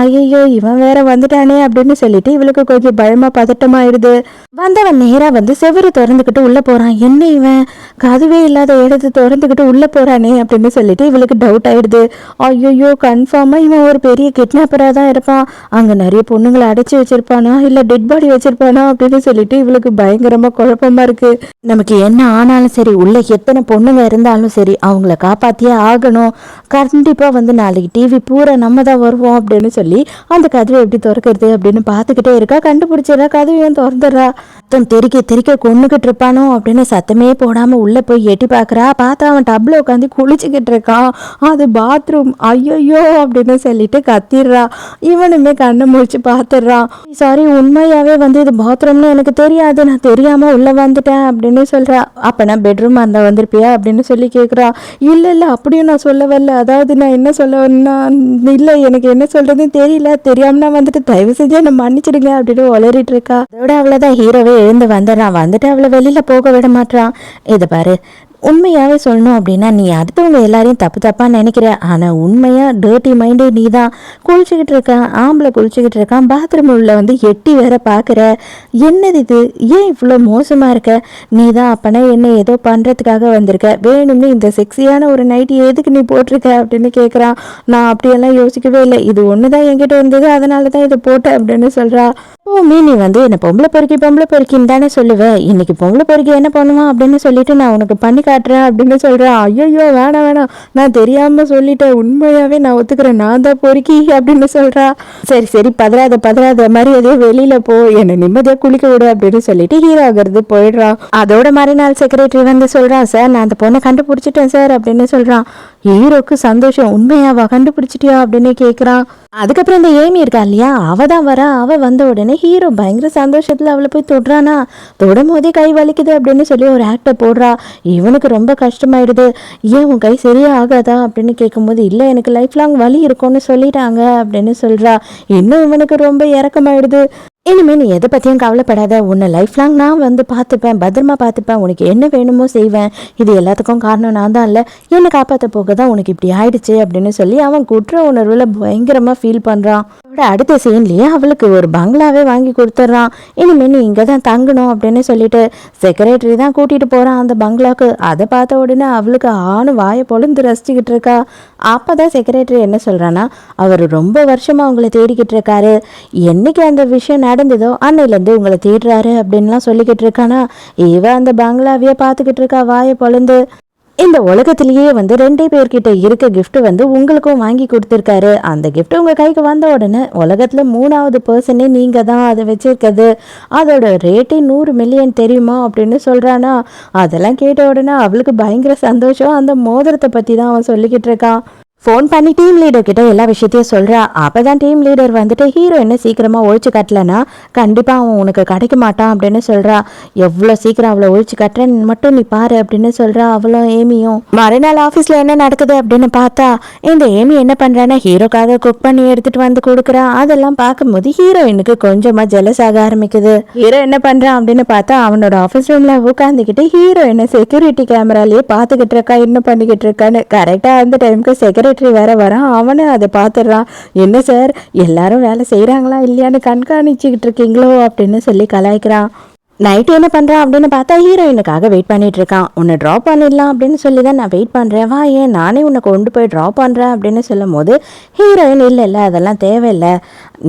ஐயோ இவன் வேற வந்துட்டானே அப்படின்னு சொல்லிட்டு இவளுக்கு கொஞ்சம் பயமா பதட்டமாயிடுது. வந்தவன் நேராக செவரு திறந்துக்கிட்டு உள்ளே போகிறான். என்ன இவன் கதுவே இல்லாத எடுத்து திறந்துக்கிட்டு உள்ளே போகிறானே அப்படின்னு சொல்லிட்டு இவளுக்கு டவுட் ஆயிடுது. ஐயோ கன்ஃபார்மாக இவன் ஒரு பெரிய கிட்னாப்பராக தான் இருப்பான், அங்கே நிறைய பொண்ணுங்களை அடைச்சி வச்சிருப்பானா இல்லை டெட் பாடி வச்சிருப்பானா அப்படின்னு சொல்லிட்டு இவளுக்கு பயங்கரமாக குழப்பமாக இருக்குது. நமக்கு என்ன ஆனாலும் சரி, உள்ள எத்தனை பொண்ணுங்க இருந்தாலும் சரி, அவங்கள காப்பாற்றியே ஆகணும், கண்டிப்பாக நாளைக்கு டிவி பூரா நம்ம தான் வருவோம் அப்படின்னு சொல்லி அந்த கதவை எப்படி திறக்கிறது அப்படின்னு பார்த்துக்கிட்டே இருக்கா. கண்டுபிடிச்சிடறா, கதவையும் திறந்துடுறா. தெறிக்க கொண்டுகிட்டு இருப்பானோ அப்படின்னு சத்தமே போடாமல் உள்ளே போய் எட்டி பார்க்குறா. பார்த்தா அவன் டப்பில் உட்காந்து குளிச்சுக்கிட்டு இருக்கான். அது பாத்ரூம். ஐயோ அப்படின்னு சொல்லிட்டு கத்திடுறா. இவனுமே கண்ணை முடிச்சு பார்த்துடுறான். சாரி, உண்மையாகவே இது பாத்ரூம்னு எனக்கு தெரியாது, நான் தெரியாமல் உள்ளே வந்துட்டேன் அப்படின்னு சொல்கிறா. அப்போ நான் பெட்ரூம் அந்த வந்திருப்பியா அப்படின்னு சொல்லி கேட்குறா. இல்லை அப்படியும் நான் சொல்ல வரல, அதாவது நான் என்ன சொல்ல இல்லை, எனக்கு என்ன சொல்கிறதுன்னு தெரியல, தெரியாமல் நான் தயவு செஞ்சு என்னை மன்னிச்சிடுங்க அப்படின்னு உளறிட்டு இருக்கா. அதோட அவ்வளோதான், ஹீரோவே எழுந்து வந்துடுறான். அவளை வெளியில் போக விட மாட்டான். இதை பாரு, உண்மையாவே சொல்லணும் அப்படின்னா நீ அடுத்தவங்க எல்லாரையும் தப்பு தப்பா நினைக்கிற, ஆனா உண்மையா டர்ட்டி மைண்டே நீ தான். குளிச்சுக்கிட்டு இருக்கான், ஆம்பளை குளிச்சுக்கிட்டு இருக்கான், பாத்ரூம் உள்ள வந்து எட்டி வேற பாக்குற, என்னது இது, ஏன் இவ்வளோ மோசமா இருக்க, நீ தான் அப்பனா என்ன ஏதோ பண்றதுக்காக வந்திருக்க, வேணும்னு இந்த செக்ஸியான ஒரு நைட்டி எதுக்கு நீ போட்டிருக்க அப்படின்னு கேட்குறான். நான் அப்படியெல்லாம் யோசிக்கவே இல்லை, இது ஒண்ணுதான் என்கிட்ட இருந்தது, அதனால தான் இதை போட்டேன் அப்படின்னு சொல்றா. ஓ நீ வந்து என்ன பொம்பளை பொறுக்கின்னு தானே சொல்லுவேன், இன்னைக்கு பொம்பளை பொறுக்கி என்ன பண்ணுவான் அப்படின்னு சொல்லிட்டு நான் உனக்கு பண்ணி காட்டுறேன் அப்படின்னு சொல்றேன். ஐயோ வேணாம், நான் தெரியாம சொல்லிட்டேன், உண்மையாவே நான் ஒத்துக்கிறேன், நான் தான் பொறுக்கி அப்படின்னு சொல்றா. சரி பதறாத மாதிரி அதே வெளியில போ, என்னை நிம்மதியா குளிக்க விடு அப்படின்னு சொல்லிட்டு ஹீரோ ஆகிறது போயிடுறான். அதோட மறுநாள் செக்ரட்டரி வந்து சொல்றான், சார் நான் அந்த பொண்ணை கண்டுபிடிச்சிட்டேன் சார் அப்படின்னு சொல்றான். ஹீரோக்கு சந்தோஷம், உண்மையாவா கண்டுபிடிச்சிட்டியா அப்படின்னு கேட்குறான். அதுக்கப்புறம் இந்த ஏமி இருக்கா இல்லையா, அவ தான் வரா. அவ வந்த உடனே ஹீரோ பயங்கர சந்தோஷத்துல அவளை போய் தொடுறானா, தொடும் போதே கை வலிக்குது அப்படின்னு சொல்லி ஒரு ஆக்டை போடுறா. இவனுக்கு ரொம்ப கஷ்டமாயிடுது. ஏன் உன் கை சரியா ஆகாதா அப்படின்னு கேட்கும்போது, இல்லை எனக்கு லைஃப் லாங் வலி இருக்கும்னு சொல்லிட்டாங்க அப்படின்னு சொல்றா. இன்னும் இவனுக்கு ரொம்ப இறக்கமாயிடுது. இனிமே நீ எதை பற்றியும் கவலைப்படாத, உன்னை லைஃப் லாங் நான் வந்து பார்த்துப்பேன், பத்திரமா பார்த்துப்பேன், உனக்கு என்ன வேணுமோ செய்வேன், இது எல்லாத்துக்கும் காரணம் நான் தான், இல்லை என்னை காப்பாற்ற போக தான் உனக்கு இப்படி ஆயிடுச்சு அப்படின்னு சொல்லி அவன் குற்ற உணர்வில் பயங்கரமாக ஃபீல் பண்ணுறான். அடுத்த சீன்லேயே அவளுக்கு ஒரு பங்களாவே வாங்கி கொடுத்துட்றான். இனிமேல் நீ இங்கே தான் தங்கணும் அப்படின்னு சொல்லிட்டு செக்ரட்டரி தான் கூட்டிகிட்டு போகிறான் அந்த பங்களாவுக்கு. அதை பார்த்த உடனே அவளுக்கு வாயை பொழுந்து ரசிச்சுக்கிட்டு இருக்கா. அப்போ தான் செக்ரட்டரி என்ன சொல்கிறான்னா, அவர் ரொம்ப வருஷமாக உங்களை தேடிக்கிட்டு இருக்காரு, என்னைக்கு அந்த விஷயம் நடந்ததோ அன்னையிலேருந்து உங்களை தேடுறாரு அப்படின்லாம் சொல்லிக்கிட்டு இருக்கானா. இவ அந்த பங்களாவையே பார்த்துக்கிட்டு இருக்கா வாயை பொழுந்து. இந்த உலகத்திலேயே வந்து 2 பேர்கிட்ட இருக்க கிஃப்ட் வந்து உங்களுக்கும் வாங்கி கொடுத்துருக்காரு. அந்த கிஃப்ட் உங்கள் கைக்கு வந்த உடனே உலகத்தில் 3வது பர்சனே நீங்கள் தான் அதை வச்சிருக்கிறது. அதோட ரேட்டே 100 மில்லியன் தெரியுமா அப்படின்னு சொல்கிறானா. அதெல்லாம் கேட்ட உடனே அவளுக்கு பயங்கர சந்தோஷம். அந்த மோதிரத்தை பற்றி தான் அவன் சொல்லிக்கிட்டு இருக்கான். ஃபோன் பண்ணி டீம் லீடர் கிட்ட எல்லா விஷயத்தையும் சொல்கிறா. அப்போ தான் டீம் லீடர் வந்துட்டு ஹீரோ என்ன சீக்கிரமாக ஒழிச்சு கட்டலைன்னா கண்டிப்பாக அவன் உனக்கு கிடைக்க மாட்டான் அப்படின்னு சொல்கிறா. எவ்வளோ சீக்கிரம் அவளை ஒழிச்சு கட்டுறேன்னு மட்டும் நீ பாரு அப்படின்னு சொல்கிறா அவளும் ஏமியும். மறுநாள் ஆஃபீஸில் என்ன நடக்குது அப்படின்னு பார்த்தா இந்த ஏமி என்ன பண்ணுறான்னா ஹீரோக்காக குக் பண்ணி எடுத்துகிட்டு வந்து கொடுக்குறா. அதெல்லாம் பார்க்கும்போது ஹீரோயினுக்கு கொஞ்சமாக ஜெலஸ் ஆக ஆரம்பிக்குது. ஹீரோ என்ன பண்ணுறான் அப்படின்னு பார்த்தா அவனோட ஆஃபீஸ் ரூமில் உட்காந்துக்கிட்டு ஹீரோயினை செக்யூரிட்டி கேமராலேயே பார்த்துக்கிட்டு இருக்கா, என்ன பண்ணிக்கிட்டு இருக்கான்னு. கரெக்டாக அந்த டைமுக்கு செக்யூரிட்டி வேற வரான். அவனு அதை பார்த்துடுறான். என்ன சார் எல்லாரும் வேலை செய்கிறாங்களா இல்லையான்னு கண்காணிச்சுக்கிட்டு இருக்கீங்களோ அப்படின்னு சொல்லி கலாய்க்கிறான். நைட்டு என்ன பண்ணுறான் அப்படின்னு பார்த்தா ஹீரோயினுக்காக வெயிட் பண்ணிட்டு இருக்கான். உன்னை ட்ராப் பண்ணிடலாம் அப்படின்னு சொல்லி தான் நான் வெயிட் பண்ணுறேன், வா ஏன் நானே உன்னை கொண்டு போய் ட்ராப் பண்ணுறேன் அப்படின்னு சொல்லும் போது ஹீரோயின் இல்லை அதெல்லாம் தேவையில்லை,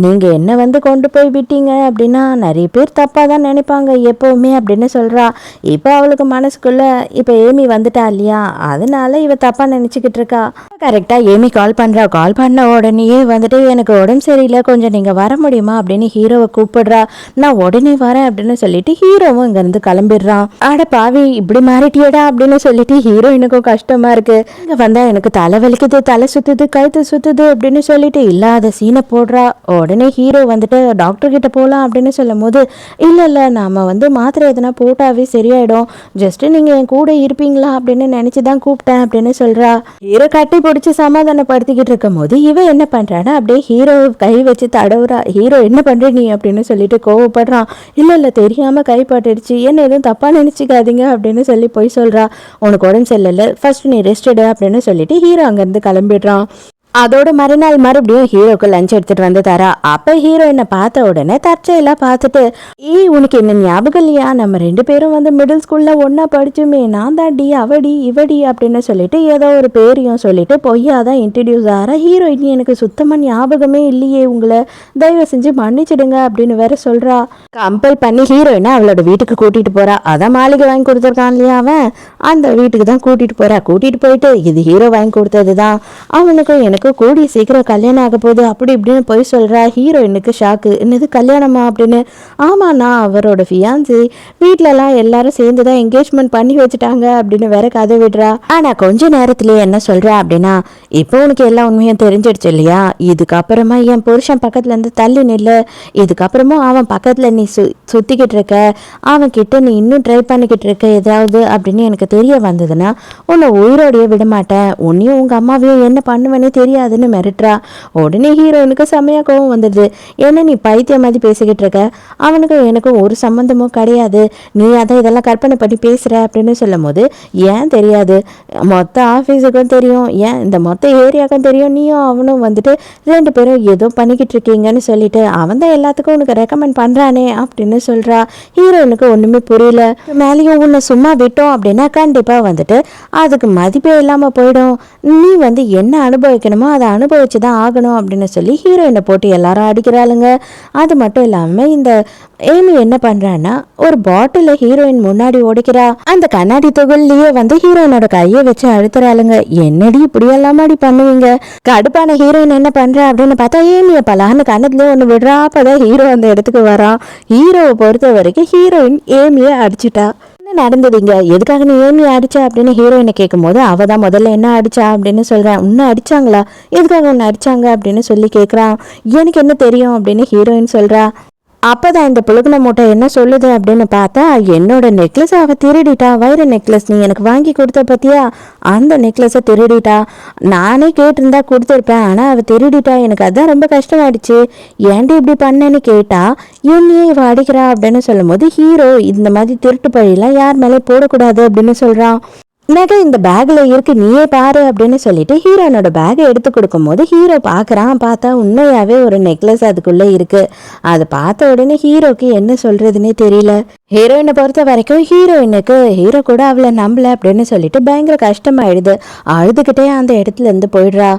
நீங்கள் என்ன வந்து கொண்டு போய் விட்டீங்க அப்படின்னா நிறைய பேர் தப்பாக தான் நினைப்பாங்க எப்போவுமே அப்படின்னு சொல்கிறா. இப்போ அவளுக்கு மனசுக்குள்ளே இப்போ ஏமி வந்துட்டா இல்லையா, அதனால இவ தப்பாக நினச்சிக்கிட்டு இருக்கா. கரெக்டாக ஏமி கால் பண்ணுறா. கால் பண்ண உடனேயே வந்துட்டு எனக்கு உடம்பு சரியில்லை, கொஞ்சம் நீங்கள் வர முடியுமா அப்படின்னு ஹீரோவை கூப்பிடுறா. நான் உடனே வரேன் அப்படின்னு சொல்லிட்டு ஹீரோவும் இங்கேருந்து கிளம்பிடுறான். அட பாவி இப்படி மாறிட்டியடா அப்படின்னு சொல்லிட்டு ஹீரோயினுக்கும் கஷ்டமா இருக்கு. இங்கே வந்தால் எனக்கு தலை வலிக்குது, தலை சுற்றுது, கழுத்து சுற்றுது அப்படின்னு சொல்லிட்டு இல்லாத சீனை போடுறா. உடனே ஹீரோ வந்துட்டு டாக்டர் கிட்ட போகலாம் அப்படின்னு சொல்லும் போது இல்லை நாம் வந்து மாத்திரை எதனா போட்டாவே சரியாயிடும், ஜஸ்ட்டு நீங்கள் என் கூட இருப்பீங்களா அப்படின்னு நினச்சி தான் கூப்பிட்டேன் அப்படின்னு சொல்கிறா. ஹீரோ கட்டி பிடிச்சி சமாதானப்படுத்திக்கிட்டு இருக்கும் போது இவன் என்ன பண்ணுறான்னா அப்படியே ஹீரோ கை வச்சு தடவுறா. ஹீரோ என்ன பண்ணுற நீ அப்படின்னு சொல்லிட்டு கோவப்படுறான். இல்லை தெரியாமல் கைப்பட்டுடுச்சு, என்ன எதுவும் தப்பாக நினச்சிக்காதீங்க அப்படின்னு சொல்லி போய் சொல்கிறா. உனக்கு உடம்பு சரியில்லை, ஃபர்ஸ்ட் நீ ரெஸ்ட் எடு அப்படின்னு சொல்லிட்டு ஹீரோ அங்கேருந்து கிளம்பிடுறான். அதோட மறுநாள் மறுபடியும் ஹீரோக்கு லஞ்ச் எடுத்துட்டு வந்து தரா. அப்ப ஹீரோயினை பார்த்த உடனே தற்செயலா பார்த்துட்டு உனக்கு என்ன ஞாபகம் இல்லையா, நம்ம 2 பேரும் வந்து மிடில் ஸ்கூல்ல ஒன்னா படிச்சுமே, நான் தான் டி அவடி இவடி அப்படின்னு சொல்லிட்டு ஏதோ ஒரு பேரையும் சொல்லிட்டு பொய்யாதான் இன்ட்ரடியூஸ் ஆகிறா. ஹீரோயின் எனக்கு சுத்தமா ஞாபகமே இல்லையே, உங்களை தயவு செஞ்சு மன்னிச்சிடுங்க அப்படின்னு வேற சொல்றா. கம்பல் பண்ணி ஹீரோயினை அவளோட வீட்டுக்கு கூட்டிட்டு போறா. அதான் மாளிகை வாங்கி கொடுத்துருக்கான் இல்லையா அவன், அந்த வீட்டுக்கு தான் கூட்டிட்டு போறா. கூட்டிட்டு போயிட்டு இது ஹீரோ வாங்கி கொடுத்ததுதான், அவனுக்கும் எனக்கு கூடிய சீக்கிரம் கல்யாணம் ஆக போகுது அப்படி இப்படின்னு போய் சொல்றா. ஹீரோயினுக்கு ஷாக்கு, என்னது கல்யாணமா அப்படின்னு. ஆமா நான் அவரோட ஃபியான்சி, வீட்டிலலாம் எல்லாரும் சேர்ந்துதான் என்கேஜ்மெண்ட் பண்ணி வச்சுட்டாங்க அப்படின்னு வேற கதை விடுறா. ஆனா கொஞ்ச நேரத்திலேயே என்ன சொல்றா அப்படின்னா, இப்போ உனக்கு எல்லா உண்மையும் தெரிஞ்சிடுச்சு இல்லையா, இதுக்கப்புறமா என் புருஷன் பக்கத்துல இருந்து தள்ளி நில்லு, இதுக்கப்புறமும் அவன் பக்கத்துல நீ சுத்திக்கிட்டு இருக்க, அவன் கிட்ட நீ இன்னும் ட்ரை பண்ணிக்கிட்டு இருக்க ஏதாவது அப்படின்னு எனக்கு தெரிய வந்ததுன்னா உன்னை உயிரோடையே விட மாட்டேன், உன்னையும் உங்க அம்மாவையும் என்ன பண்ணுவேன்னே தெரியாது முடியாதுன்னு மிரட்டுறா. உடனே ஹீரோயினுக்கு செம்மையா கோவம் வந்துடுது. என்ன நீ பைத்தியம் மாதிரி பேசிக்கிட்டு இருக்க, அவனுக்கும் எனக்கும் ஒரு சம்மந்தமும் கிடையாது, நீ அதான் இதெல்லாம் கற்பனை பண்ணி பேசுற அப்படின்னு சொல்லும் போது, ஏன் தெரியாது, மொத்த ஆஃபீஸுக்கும் தெரியும், ஏன் இந்த மொத்த ஏரியாவுக்கும் தெரியும், நீயும் அவனும் வந்துட்டு 2 பேரும் ஏதோ பண்ணிக்கிட்டு இருக்கீங்கன்னு சொல்லிட்டு அவன் தான் எல்லாத்துக்கும் உனக்கு ரெக்கமெண்ட் பண்றானே அப்படின்னு சொல்றா. ஹீரோயினுக்கு ஒண்ணுமே புரியல. மேலேயும் உன்னை சும்மா விட்டோம் அப்படின்னா கண்டிப்பா வந்துட்டு அதுக்கு மதிப்பே இல்லாம போயிடும், நீ வந்து என்ன அனுபவிக்கணுமோ அதை அனுபவிச்சுதான் ஆகணும் அப்படின்னு சொல்லி ஹீரோயினை போட்டு எல்லாரும் அடிக்கிறாளுங்க. அது மட்டும் இல்லாம இந்த ஏமி என்ன பண்றான்னா ஒரு பாட்டில ஹீரோயின் முன்னாடி உடைக்கிறா. அந்த கண்ணாடி துகள்லயே வந்து ஹீரோயினோட கையை வச்சு அழுத்துறாளுங்க. என்னடி இப்படி எல்லாமாடி பண்ணுவீங்க? கடுப்பான ஹீரோயின் என்ன பண்றா அப்படின்னு பார்த்தா ஏமிய பலான்னு கண்ணத்துல ஒண்ணு விடுறா. அப்பதான் ஹீரோ அந்த இடத்துக்கு வரான். ஹீரோவை பொறுத்த வரைக்கும் ஹீரோயின் ஏமிய அடிச்சுட்டா. என்ன நடந்ததுங்க, எதுக்காக நீ ஏமியை அடிச்சா அப்படின்னு ஹீரோயினை கேட்கும் போது அவ தான் முதல்ல என்ன அடிச்சா அப்படின்னு சொல்றேன். உன்னை அடிச்சாங்களா, எதுக்காக உன்னை அடிச்சாங்க அப்படின்னு சொல்லி கேட்குறான். எனக்கு என்ன தெரியும் அப்படின்னு ஹீரோயின் சொல்றா. அப்போதான் இந்த புழுகுன மூட்டை என்ன சொல்லுது அப்படின்னு பார்த்தா, என்னோட நெக்லஸ் அவள் திருடிட்டா, வைர நெக்லஸ் நீ எனக்கு வாங்கி கொடுத்த பத்தியா, அந்த நெக்லஸை திருடிட்டா, நானே கேட்டிருந்தா கொடுத்துருப்பேன், ஆனால் அவள் திருடிட்டா, எனக்கு அதான் ரொம்ப கஷ்டமாயிடுச்சு, ஏன்டி இப்படி பண்ணேன்னு கேட்டா என்னையே இவ அடிக்கிறா அப்படின்னு சொல்லும் போது ஹீரோ இந்த மாதிரி திருட்டு பழியெல்லாம் யார் மேலே போடக்கூடாது அப்படின்னு சொல்கிறான். நகை இந்த பேக்ல இருக்கு, நீயே பாரு அப்படின்னு சொல்லிட்டு ஹீரோனோட பேக்கை எடுத்து கொடுக்கும் போது ஹீரோ பாக்குறான். பார்த்தா உண்மையாவே ஒரு நெக்லஸ் அதுக்குள்ள இருக்கு. அதை பார்த்த உடனே ஹீரோக்கு என்ன சொல்றதுன்னே தெரியல. ஹீரோயினை பொறுத்த வரைக்கும் ஹீரோயினுக்கு ஹீரோ கூட அவளை நம்பல அப்படின்னு சொல்லிட்டு பயங்கர கஷ்டமாயிடுது. அழுதுகிட்டே அந்த இடத்துல இருந்து போயிடுறா.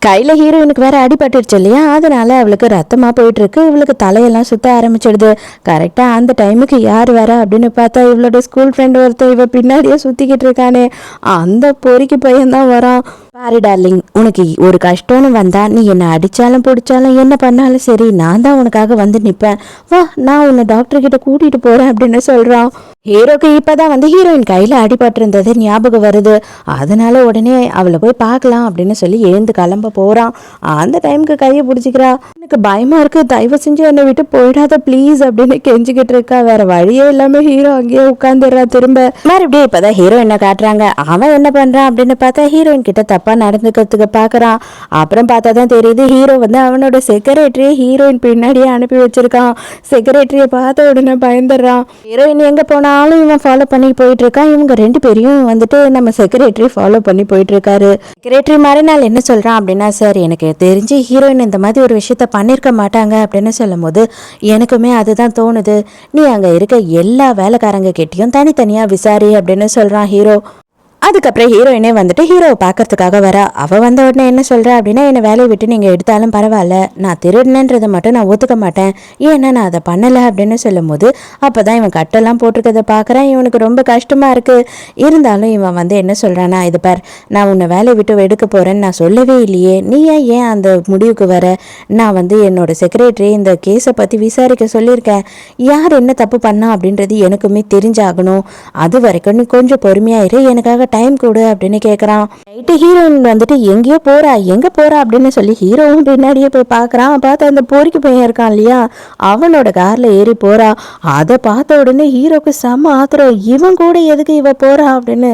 கையில் ஹீரோயினுக்கு வேற அடிபட்டுருச்சு இல்லையா, அதனால அவளுக்கு ரத்தமாக போயிட்டு இருக்கு. இவளுக்கு தலையெல்லாம் சுத்த ஆரம்பிச்சிடுது. கரெக்டாக அந்த டைமுக்கு யார் வர அப்படின்னு பார்த்தா இவளோட ஸ்கூல் ஃப்ரெண்ட் ஒருத்தர் இவ பின்னாடியே சுற்றிக்கிட்டு இருக்கானே, அந்த பொறிக்கு பையன் தான் வரான். பாரு டார்லிங், உனக்கு ஒரு கஷ்டம்னு வந்தா நீ என்னை அடித்தாலும் பிடிச்சாலும் என்ன பண்ணாலும் சரி, நான் தான் உனக்காக வந்து நிற்பேன், வா நான் உன்னை டாக்டர் கிட்ட கூட்டிகிட்டு போகிறேன் அப்படின்னு சொல்கிறான். ஹீரோக்கு இப்போதான் வந்து ஹீரோயின் கையில் அடிபட்டிருந்தது ஞாபகம் வருது. அதனால உடனே அவளை போய் பார்க்கலாம் அப்படின்னு சொல்லி எழுந்து கிளம்ப போகிறான். அந்த டைமுக்கு கையை பிடிச்சிக்கிறா. எனக்கு பயமா இருக்கு, தயவு செஞ்சு என்னை விட்டு போயிடாத ப்ளீஸ் அப்படின்னு கெஞ்சிக்கிட்டு இருக்கா. வேற வழியே இல்லாமல் ஹீரோ அங்கேயே உட்காந்துடுறா. திரும்ப மறுபடியும் இப்போதான் ஹீரோ என்ன காட்டுறாங்க. அவன் என்ன பண்ணுறான் அப்படின்னு பார்த்தா ஹீரோயின் கிட்ட தப்பா நடந்துக்கிறதுக்கு பார்க்குறான். அப்புறம் பார்த்தா தான் தெரியுது ஹீரோ வந்து அவனோட செக்ரட்டரியை ஹீரோயின் பின்னாடியே அனுப்பி வச்சிருக்கான். செக்ரட்டரியை பார்த்த உடனே பயந்துடுறான். ஹீரோயின் எங்கே போனாலும் இவன் ஃபாலோ பண்ணி போயிட்டு இருக்கான். இவங்க 2 பேரையும் வந்துட்டு நம்ம செக்ரட்டரி ஃபாலோ பண்ணி போயிட்டு இருக்காரு. செக்ரட்டரி மறுநாள் என்ன சொல்றான் அப்படின்னா, சார் எனக்கு தெரிஞ்சு ஹீரோயின் இந்த மாதிரி ஒரு விஷயத்த பண்ணியிருக்க மாட்டாங்க அப்படின்னு சொல்லும் போது எனக்குமே அதுதான் தோணுது, நீ அங்கே இருக்க எல்லா வேலைக்காரங்க கிட்டையும் தனித்தனியாக விசாரி அப்படின்னு சொல்றான் ஹீரோ. அதுக்கப்புறம் ஹீரோயினே வந்துட்டு ஹீரோவை பார்க்கறதுக்காக வரா. அவள் வந்த உடனே என்ன சொல்கிறா அப்படின்னா, என்னை வேலையை விட்டு நீங்கள் எடுத்தாலும் பரவாயில்ல, நான் திருடினன்றதை மட்டும் நான் ஒத்துக்க மாட்டேன், ஏன்னா நான் அதை பண்ணலை அப்படின்னு சொல்லும் போது அப்போ தான் இவன் கட்டெல்லாம் போட்டிருக்கதை பார்க்குறான். இவனுக்கு ரொம்ப கஷ்டமாக இருக்குது. இருந்தாலும் இவன் வந்து என்ன சொல்கிறானா, இது பார், நான் உன்னை வேலையை விட்டு எடுக்க போகிறேன்னு நான் சொல்லவே இல்லையே, நீ ஏன் அந்த முடிவுக்கு வர, நான் வந்து என்னோட செக்ரட்டரி இந்த கேஸை பற்றி விசாரிக்க சொல்லியிருக்கேன், யார் என்ன தப்பு பண்ணா அப்படின்றது எனக்குமே தெரிஞ்சாகணும், அது வரைக்கும் நீ கொஞ்சம் பொறுமையாயிரு, எனக்காக டைம் கொடு அப்படின்னு கேட்குறான். நைட்டு ஹீரோயின் வந்துட்டு எங்கேயோ போறா, எங்கே போறா அப்படின்னு சொல்லி ஹீரோவும் பின்னாடியே போய் பார்க்குறான். பார்த்தா அந்த பொறிக்கு பையன் இருக்கான் இல்லையா, அவனோட காரில் ஏறி போறா. அதை பார்த்த உடனே ஹீரோக்கு செம்ம ஆத்திரம், இவன் கூட எதுக்கு இவ போறா அப்படின்னு.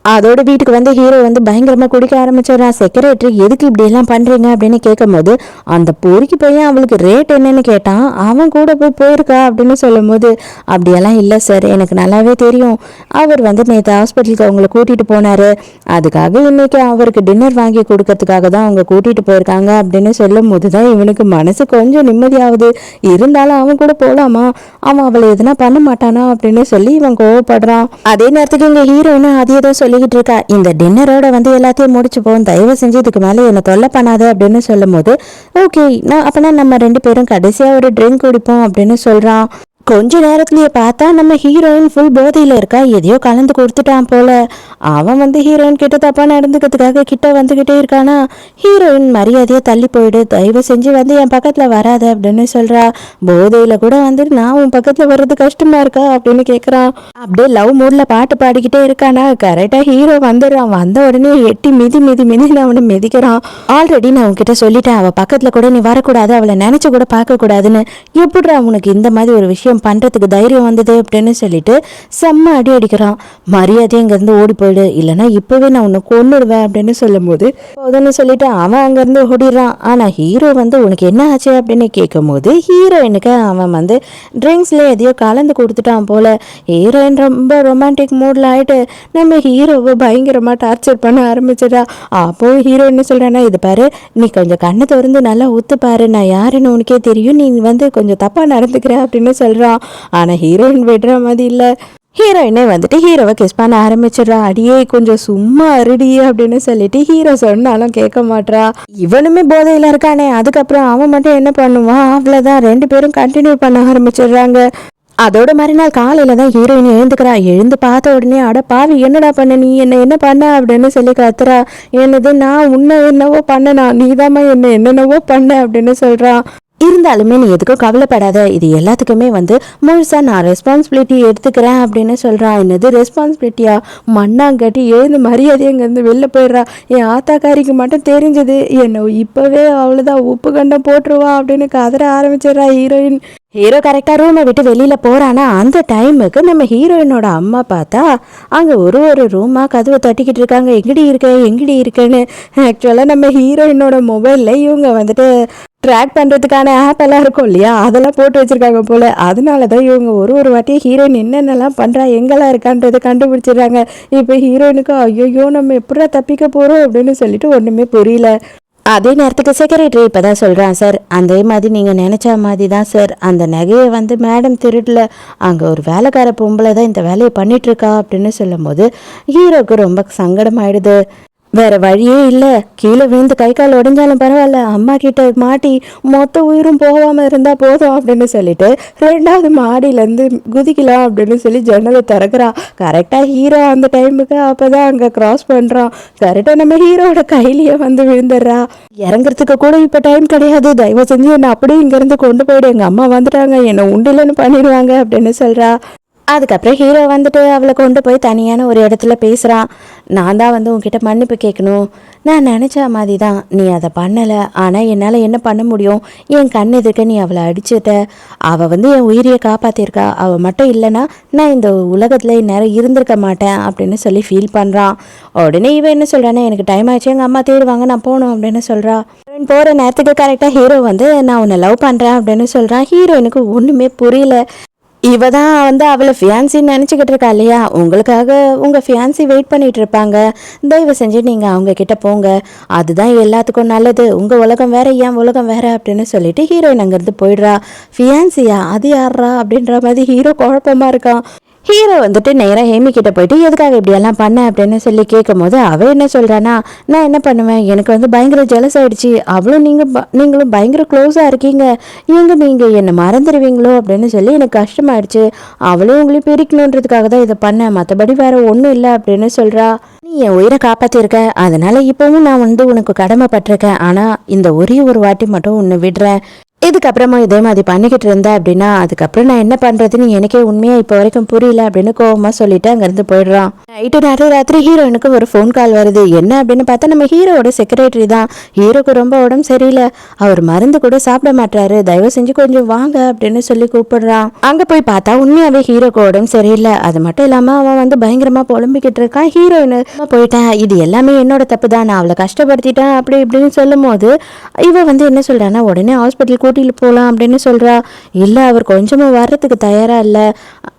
அதோட வீட்டுக்கு வந்து ஹீரோ வந்து பயங்கரமாக குடிக்க ஆரம்பிச்சிடறான். செக்ரட்டரி எதுக்கு இப்படி எல்லாம் பண்ணுறீங்க அப்படின்னு கேட்கும் போது அந்த பொறுக்கி பையன் அவளுக்கு ரேட் என்னன்னு கேட்டான். அவன் கூட போயிருக்கா அப்படின்னு சொல்லும் போது, அப்படியெல்லாம் இல்லை சார், எனக்கு நல்லாவே தெரியும், அவர் வந்து நேற்று ஹாஸ்பிட்டலுக்கு அவங்கள கூட்டிகிட்டு போனார், அதுக்காக இன்னைக்கு அவருக்கு டின்னர் வாங்கி கொடுக்கறதுக்காக தான் அவங்க கூட்டிகிட்டு போயிருக்காங்க அப்படின்னு சொல்லும் போது தான் இவனுக்கு மனசு கொஞ்சம் நிம்மதியாகுது. இருந்தாலும் அவன் கூட போகலாமா, அவன் அவளை எதுனா பண்ண மாட்டானா அப்படின்னு சொல்லி இவன் கோவப்படுறான். அதே நேரத்துக்கு இங்கே ஹீரோன்னு அதே தான் சொல்லிக்கிட்டு இருக்கா, இந்த டின்னரோட வந்து எல்லாத்தையும் முடிச்சு போகும், தயவு செஞ்சு இதுக்கு மேலே என்னை தொல்லை பண்ணாத அப்படின்னு சொல்லும் போது ஓகே நான் அப்போனா நம்ம 2 பேரும் கடைசியாக ஒரு ட்ரிங்க் குடிப்போம் அப்படின்னு சொல்கிறான். கொஞ்ச நேரத்துலயே பார்த்தா நம்ம ஹீரோயின் ஃபுல் போதையில் இருக்கா, எதையோ கலந்து கொடுத்துட்டான் போல. அவன் வந்து ஹீரோயின் கிட்ட தப்பா நடந்துக்கிறதுக்காக கிட்ட வந்துகிட்டே இருக்கானா. ஹீரோயின் மரியாதையா தள்ளி போயிடு, தயவு செஞ்சு வந்து என் பக்கத்துல வராத அப்படின்னு சொல்றா. போதையில கூட வந்து நான் உன் பக்கத்துல வர்றது கஷ்டமா இருக்கா அப்படின்னு கேட்கறான். அப்படியே லவ் மூட்ல பாட்டு பாடிக்கிட்டே இருக்கானா. கரெக்டா ஹீரோ வந்துடுறான். வந்த உடனே எட்டி மிதி மிதி மிதின்னு அவனை மிதிக்கிறான். ஆல்ரெடி நான் உன்கிட்ட சொல்லிட்டேன், அவ பக்கத்துல கூட நீ வரக்கூடாது, அவளை நினைச்சு கூட பார்க்க கூடாதுன்னு. எப்படிடா உனக்கு இந்த மாதிரி ஒரு விஷயம் விஷயம் பண்ணுறதுக்கு தைரியம் வந்தது அப்படின்னு சொல்லிட்டு செம்ம அடி அடிக்கிறான். மரியாதை இங்கேருந்து ஓடி போயிடு, இல்லைன்னா இப்போவே நான் உன்னை கொன்னுடுவேன் அப்படின்னு சொல்லும்போது போதுன்னு சொல்லிட்டு அவன் அங்கேருந்து ஓடிடுறான். ஆனால் ஹீரோ வந்து உனக்கு என்ன ஆச்சு அப்படின்னு கேட்கும்போது ஹீரோயினுக்கு அவன் வந்து ட்ரிங்க்ஸில் எதையோ கலந்து கொடுத்துட்டான் போல. ஹீரோயின் ரொம்ப ரொமான்டிக் மூடில் ஆகிட்டு நம்ம ஹீரோவை பயங்கரமாக டார்ச்சர் பண்ண ஆரம்பிச்சிடா. அப்போ ஹீரோ என்ன சொல்கிறான்னா, இது பாரு, நீ கொஞ்சம் கண்ணை திறந்து நல்லா ஊத்து பாரு, நான் யாருன்னு உனக்கே தெரியும், நீ வந்து கொஞ்சம் தப்பாக நடந்துக்கிற அப்படின்னு சொல்கிறான். ஆனால் ஹீரோயின் விடுற மாதிரி இல்லை. ஹீரோயினே வந்துட்டு ஹீரோவை கிஸ் பண்ண ஆரம்பிச்சிடுறா. அடியே கொஞ்சம் சும்மா அருடி அப்படின்னு சொல்லிட்டு ஹீரோ சொன்னாலும் கேட்க மாட்றா. இவனுமே போதையில் இருக்கானே. அதுக்கப்புறம் அவன் மட்டும் என்ன பண்ணுவான், அவ்வளோதான், 2 பேரும் கண்டினியூ பண்ண ஆரம்பிச்சிடுறாங்க. அதோட மறுநாள் காலையில தான் ஹீரோயின் எழுந்துக்கிறா. எழுந்து பார்த்த உடனே அட பாவி என்னடா பண்ண, நீ என்ன பண்ண அப்படின்னு சொல்லி கத்துறா. என்னது, நான் உன்னை என்னவோ பண்ணனா, நீதாம்மா என்னென்னவோ பண்ண அப்படின்னு சொல்றான். இருந்தாலுமே நீ எதுக்கும் கவலைப்படாத, இது எல்லாத்துக்குமே வந்து முழுசா நான் ரெஸ்பான்சிபிலிட்டி எடுத்துக்கிறேன் அப்படின்னு சொல்றான். என்னது ரெஸ்பான்சிபிலிட்டியா? மண்ணாங்கட்டி எழுந்து மரியாதையை இங்கேருந்து வெளில போயிடுறா. என் ஆத்தாக்காரிக்கு மட்டும் தெரிஞ்சது என்ன இப்பவே அவ்வளோதான் உப்பு கண்டம் போட்டுருவா அப்படின்னு கதற ஆரம்பிச்சிடுறா ஹீரோயின். ஹீரோ கரெக்டாக ரூமை விட்டு வெளியில் போகிறானா அந்த டைமுக்கு நம்ம ஹீரோயினோட அம்மா பார்த்தா அங்கே ஒரு ரூமாக கதவை தட்டிக்கிட்டு இருக்காங்க. எங்கடி இருக்கேன்னு. ஆக்சுவலாக நம்ம ஹீரோயினோட மொபைலில் இவங்க வந்துட்டு ட்ராக் பண்ணுறதுக்கான ஆப் எல்லாம் இருக்கும் இல்லையா, அதெல்லாம் போட்டு வச்சுருக்காங்க போல். அதனால தான் இவங்க ஒரு வாட்டியும் ஹீரோயின் என்னென்னலாம் பண்ணுறா எங்கெல்லாம் இருக்கான்றதை கண்டுபிடிச்சிடுறாங்க. இப்போ ஹீரோயினுக்கு ஐயோ நம்ம எப்படா தப்பிக்க போகிறோம் அப்படின்னு சொல்லிட்டு ஒன்றுமே புரியல. அதே நேரத்துக்கு செக்ரட்டரி இப்போ தான் சொல்கிறான், சார் அதே மாதிரி நீங்கள் நினச்ச மாதிரி தான் சார், அந்த நகையை வந்து மேடம் திருடல, அங்கே ஒரு வேலைக்கார பொம்பளை தான் இந்த வேலையை பண்ணிகிட்ருக்கா அப்படின்னு சொல்லும்போது ஹீரோவுக்கு ரொம்ப சங்கடமாயிடுது. வேற வழியே இல்லை, கீழே விழுந்து கை கால் உடைஞ்சாலும் பரவாயில்ல, அம்மா கிட்ட மாட்டி மொத்த உயிரும் போகாமல் இருந்தால் போதும் அப்படின்னு சொல்லிட்டு 2வது மாடியிலேருந்து குதிக்கலாம் அப்படின்னு சொல்லி ஜன்னலை திறக்கிறா. கரெக்டாக ஹீரோ அந்த டைமுக்கு அப்போ தான் அங்கே கிராஸ் பண்ணுறான். கரெக்டாக நம்ம ஹீரோட கையிலேயே வந்து விழுந்துடுறா. இறங்குறதுக்கு கூட இப்போ டைம் கிடையாது, தயவு செஞ்சு என்னை அப்படியே இங்கேருந்து கொண்டு போயிடு, எங்கள் அம்மா வந்துட்டாங்க, என்னை உண்டிலன்னு பண்ணிடுவாங்க அப்படின்னு சொல்கிறா. அதுக்கப்புறம் ஹீரோ வந்துட்டு அவளை கொண்டு போய் தனியான ஒரு இடத்துல பேசுகிறான். நான் தான் வந்து உன்கிட்ட மன்னிப்பு கேட்கணும், நான் நினச்ச மாதிரி தான் நீ அதை பண்ணலை, ஆனால் என்னால் என்ன பண்ண முடியும், என் கண் எதிர்க்க நீ அவளை அடிச்சிட்ட, அவள் வந்து என் உயிரியை காப்பாற்றிருக்கா, அவள் மட்டும் இல்லைன்னா நான் இந்த உலகத்தில் இந்நேரம் இருந்திருக்க மாட்டேன் அப்படின்னு சொல்லி ஃபீல் பண்ணுறான். உடனே இவன் என்ன சொல்கிறானே, எனக்கு டைம் ஆச்சு, எங்கள் அம்மா தேடுவாங்க, நான் போகணும் அப்படின்னு சொல்கிறா. போகிற நேரத்துக்கு கரெக்டாக ஹீரோ வந்து நான் உன்னை லவ் பண்ணுறேன் அப்படின்னு சொல்கிறான். ஹீரோயினுக்கு ஒன்றுமே புரியல. இவ தான் வந்து அவளை ஃபியான்சின்னு நினச்சிக்கிட்டு இருக்கா இல்லையா, உங்களுக்காக உங்கள் ஃபியான்சி வெயிட் பண்ணிகிட்டு இருப்பாங்க, தயவு செஞ்சு நீங்கள் அவங்க கிட்ட போங்க, அதுதான் எல்லாத்துக்கும் நல்லது, உங்கள் உலகம் வேற ஏன் உலகம் வேற அப்படின்னு சொல்லிட்டு ஹீரோயின் அங்கேருந்து போயிடுறா. ஃபியான்சியா, அது யாரா அப்படின்ற மாதிரி ஹீரோ குழப்பமாக இருக்கான். ஹீரோ வந்துட்டு நேராக ஹேமி கிட்ட போயிட்டு எதுக்காக இப்படியெல்லாம் பண்ண அப்படின்னு சொல்லி கேட்கும் போது அவள் என்ன சொல்கிறானா, நான் என்ன பண்ணுவேன், எனக்கு வந்து பயங்கர ஜெலஸ் ஆகிடுச்சு, அவளும் நீங்களும் பயங்கர க்ளோஸாக இருக்கீங்க, நீங்கள் என்னை மறந்துடுவீங்களோ அப்படின்னு சொல்லி எனக்கு கஷ்டமாயிடுச்சு, அவளும் உங்களையும் பிரிக்கணுன்றதுக்காக தான் இதை பண்ணேன், மற்றபடி வேற ஒன்றும் இல்லை அப்படின்னு சொல்கிறா. நீ என் உயிரை காப்பாற்றிருக்க, அதனால இப்போவும் நான் வந்து உனக்கு கடமைப்பட்டிருக்கேன், ஆனால் இந்த ஒரே ஒரு வாட்டி மட்டும் உன்னை விடுறேன், இதுக்கப்புறமா இதே மாதிரி பண்ணிக்கிட்டு இருந்தேன் அப்படின்னா அதுக்கப்புறம் நான் என்ன பண்ணுறதுன்னு எனக்கே உண்மையாக இப்போ வரைக்கும் புரியல அப்படின்னு கோவமாக சொல்லிட்டு அங்கேருந்து போயிடுறான். நைட்டு ராத்திரி ஹீரோயினுக்கு ஒரு ஃபோன் கால் வருது. என்ன அப்படின்னு பார்த்தா நம்ம ஹீரோவோட செக்ரட்டரி தான். ஹீரோக்கு ரொம்ப உடம்பு சரியில்லை, அவர் மருந்து கூட சாப்பிட மாட்டாரு, தயவு செஞ்சு கொஞ்சம் வாங்க அப்படின்னு சொல்லி கூப்பிடுறான். அங்கே போய் பார்த்தா உண்மையாகவே ஹீரோக்கு உடம்பு சரியில்லை. அது மட்டும் இல்லாமல் அவன் வந்து பயங்கரமாக புலம்பிக்கிட்டு இருக்கான். ஹீரோயின் போயிட்டேன், இது எல்லாமே என்னோட தப்பு தான், நான் அவளை கஷ்டப்படுத்திட்டேன் அப்படி இப்படின்னு சொல்லும் போது இவன் வந்து என்ன சொல்கிறான்னா, உடனே ஹாஸ்பிட்டல் கூட்டிகிட்டு போகலாம் அப்படின்னு சொல்கிறா. இல்லை, அவர் கொஞ்சமாக வர்றதுக்கு தயாராக இல்லை,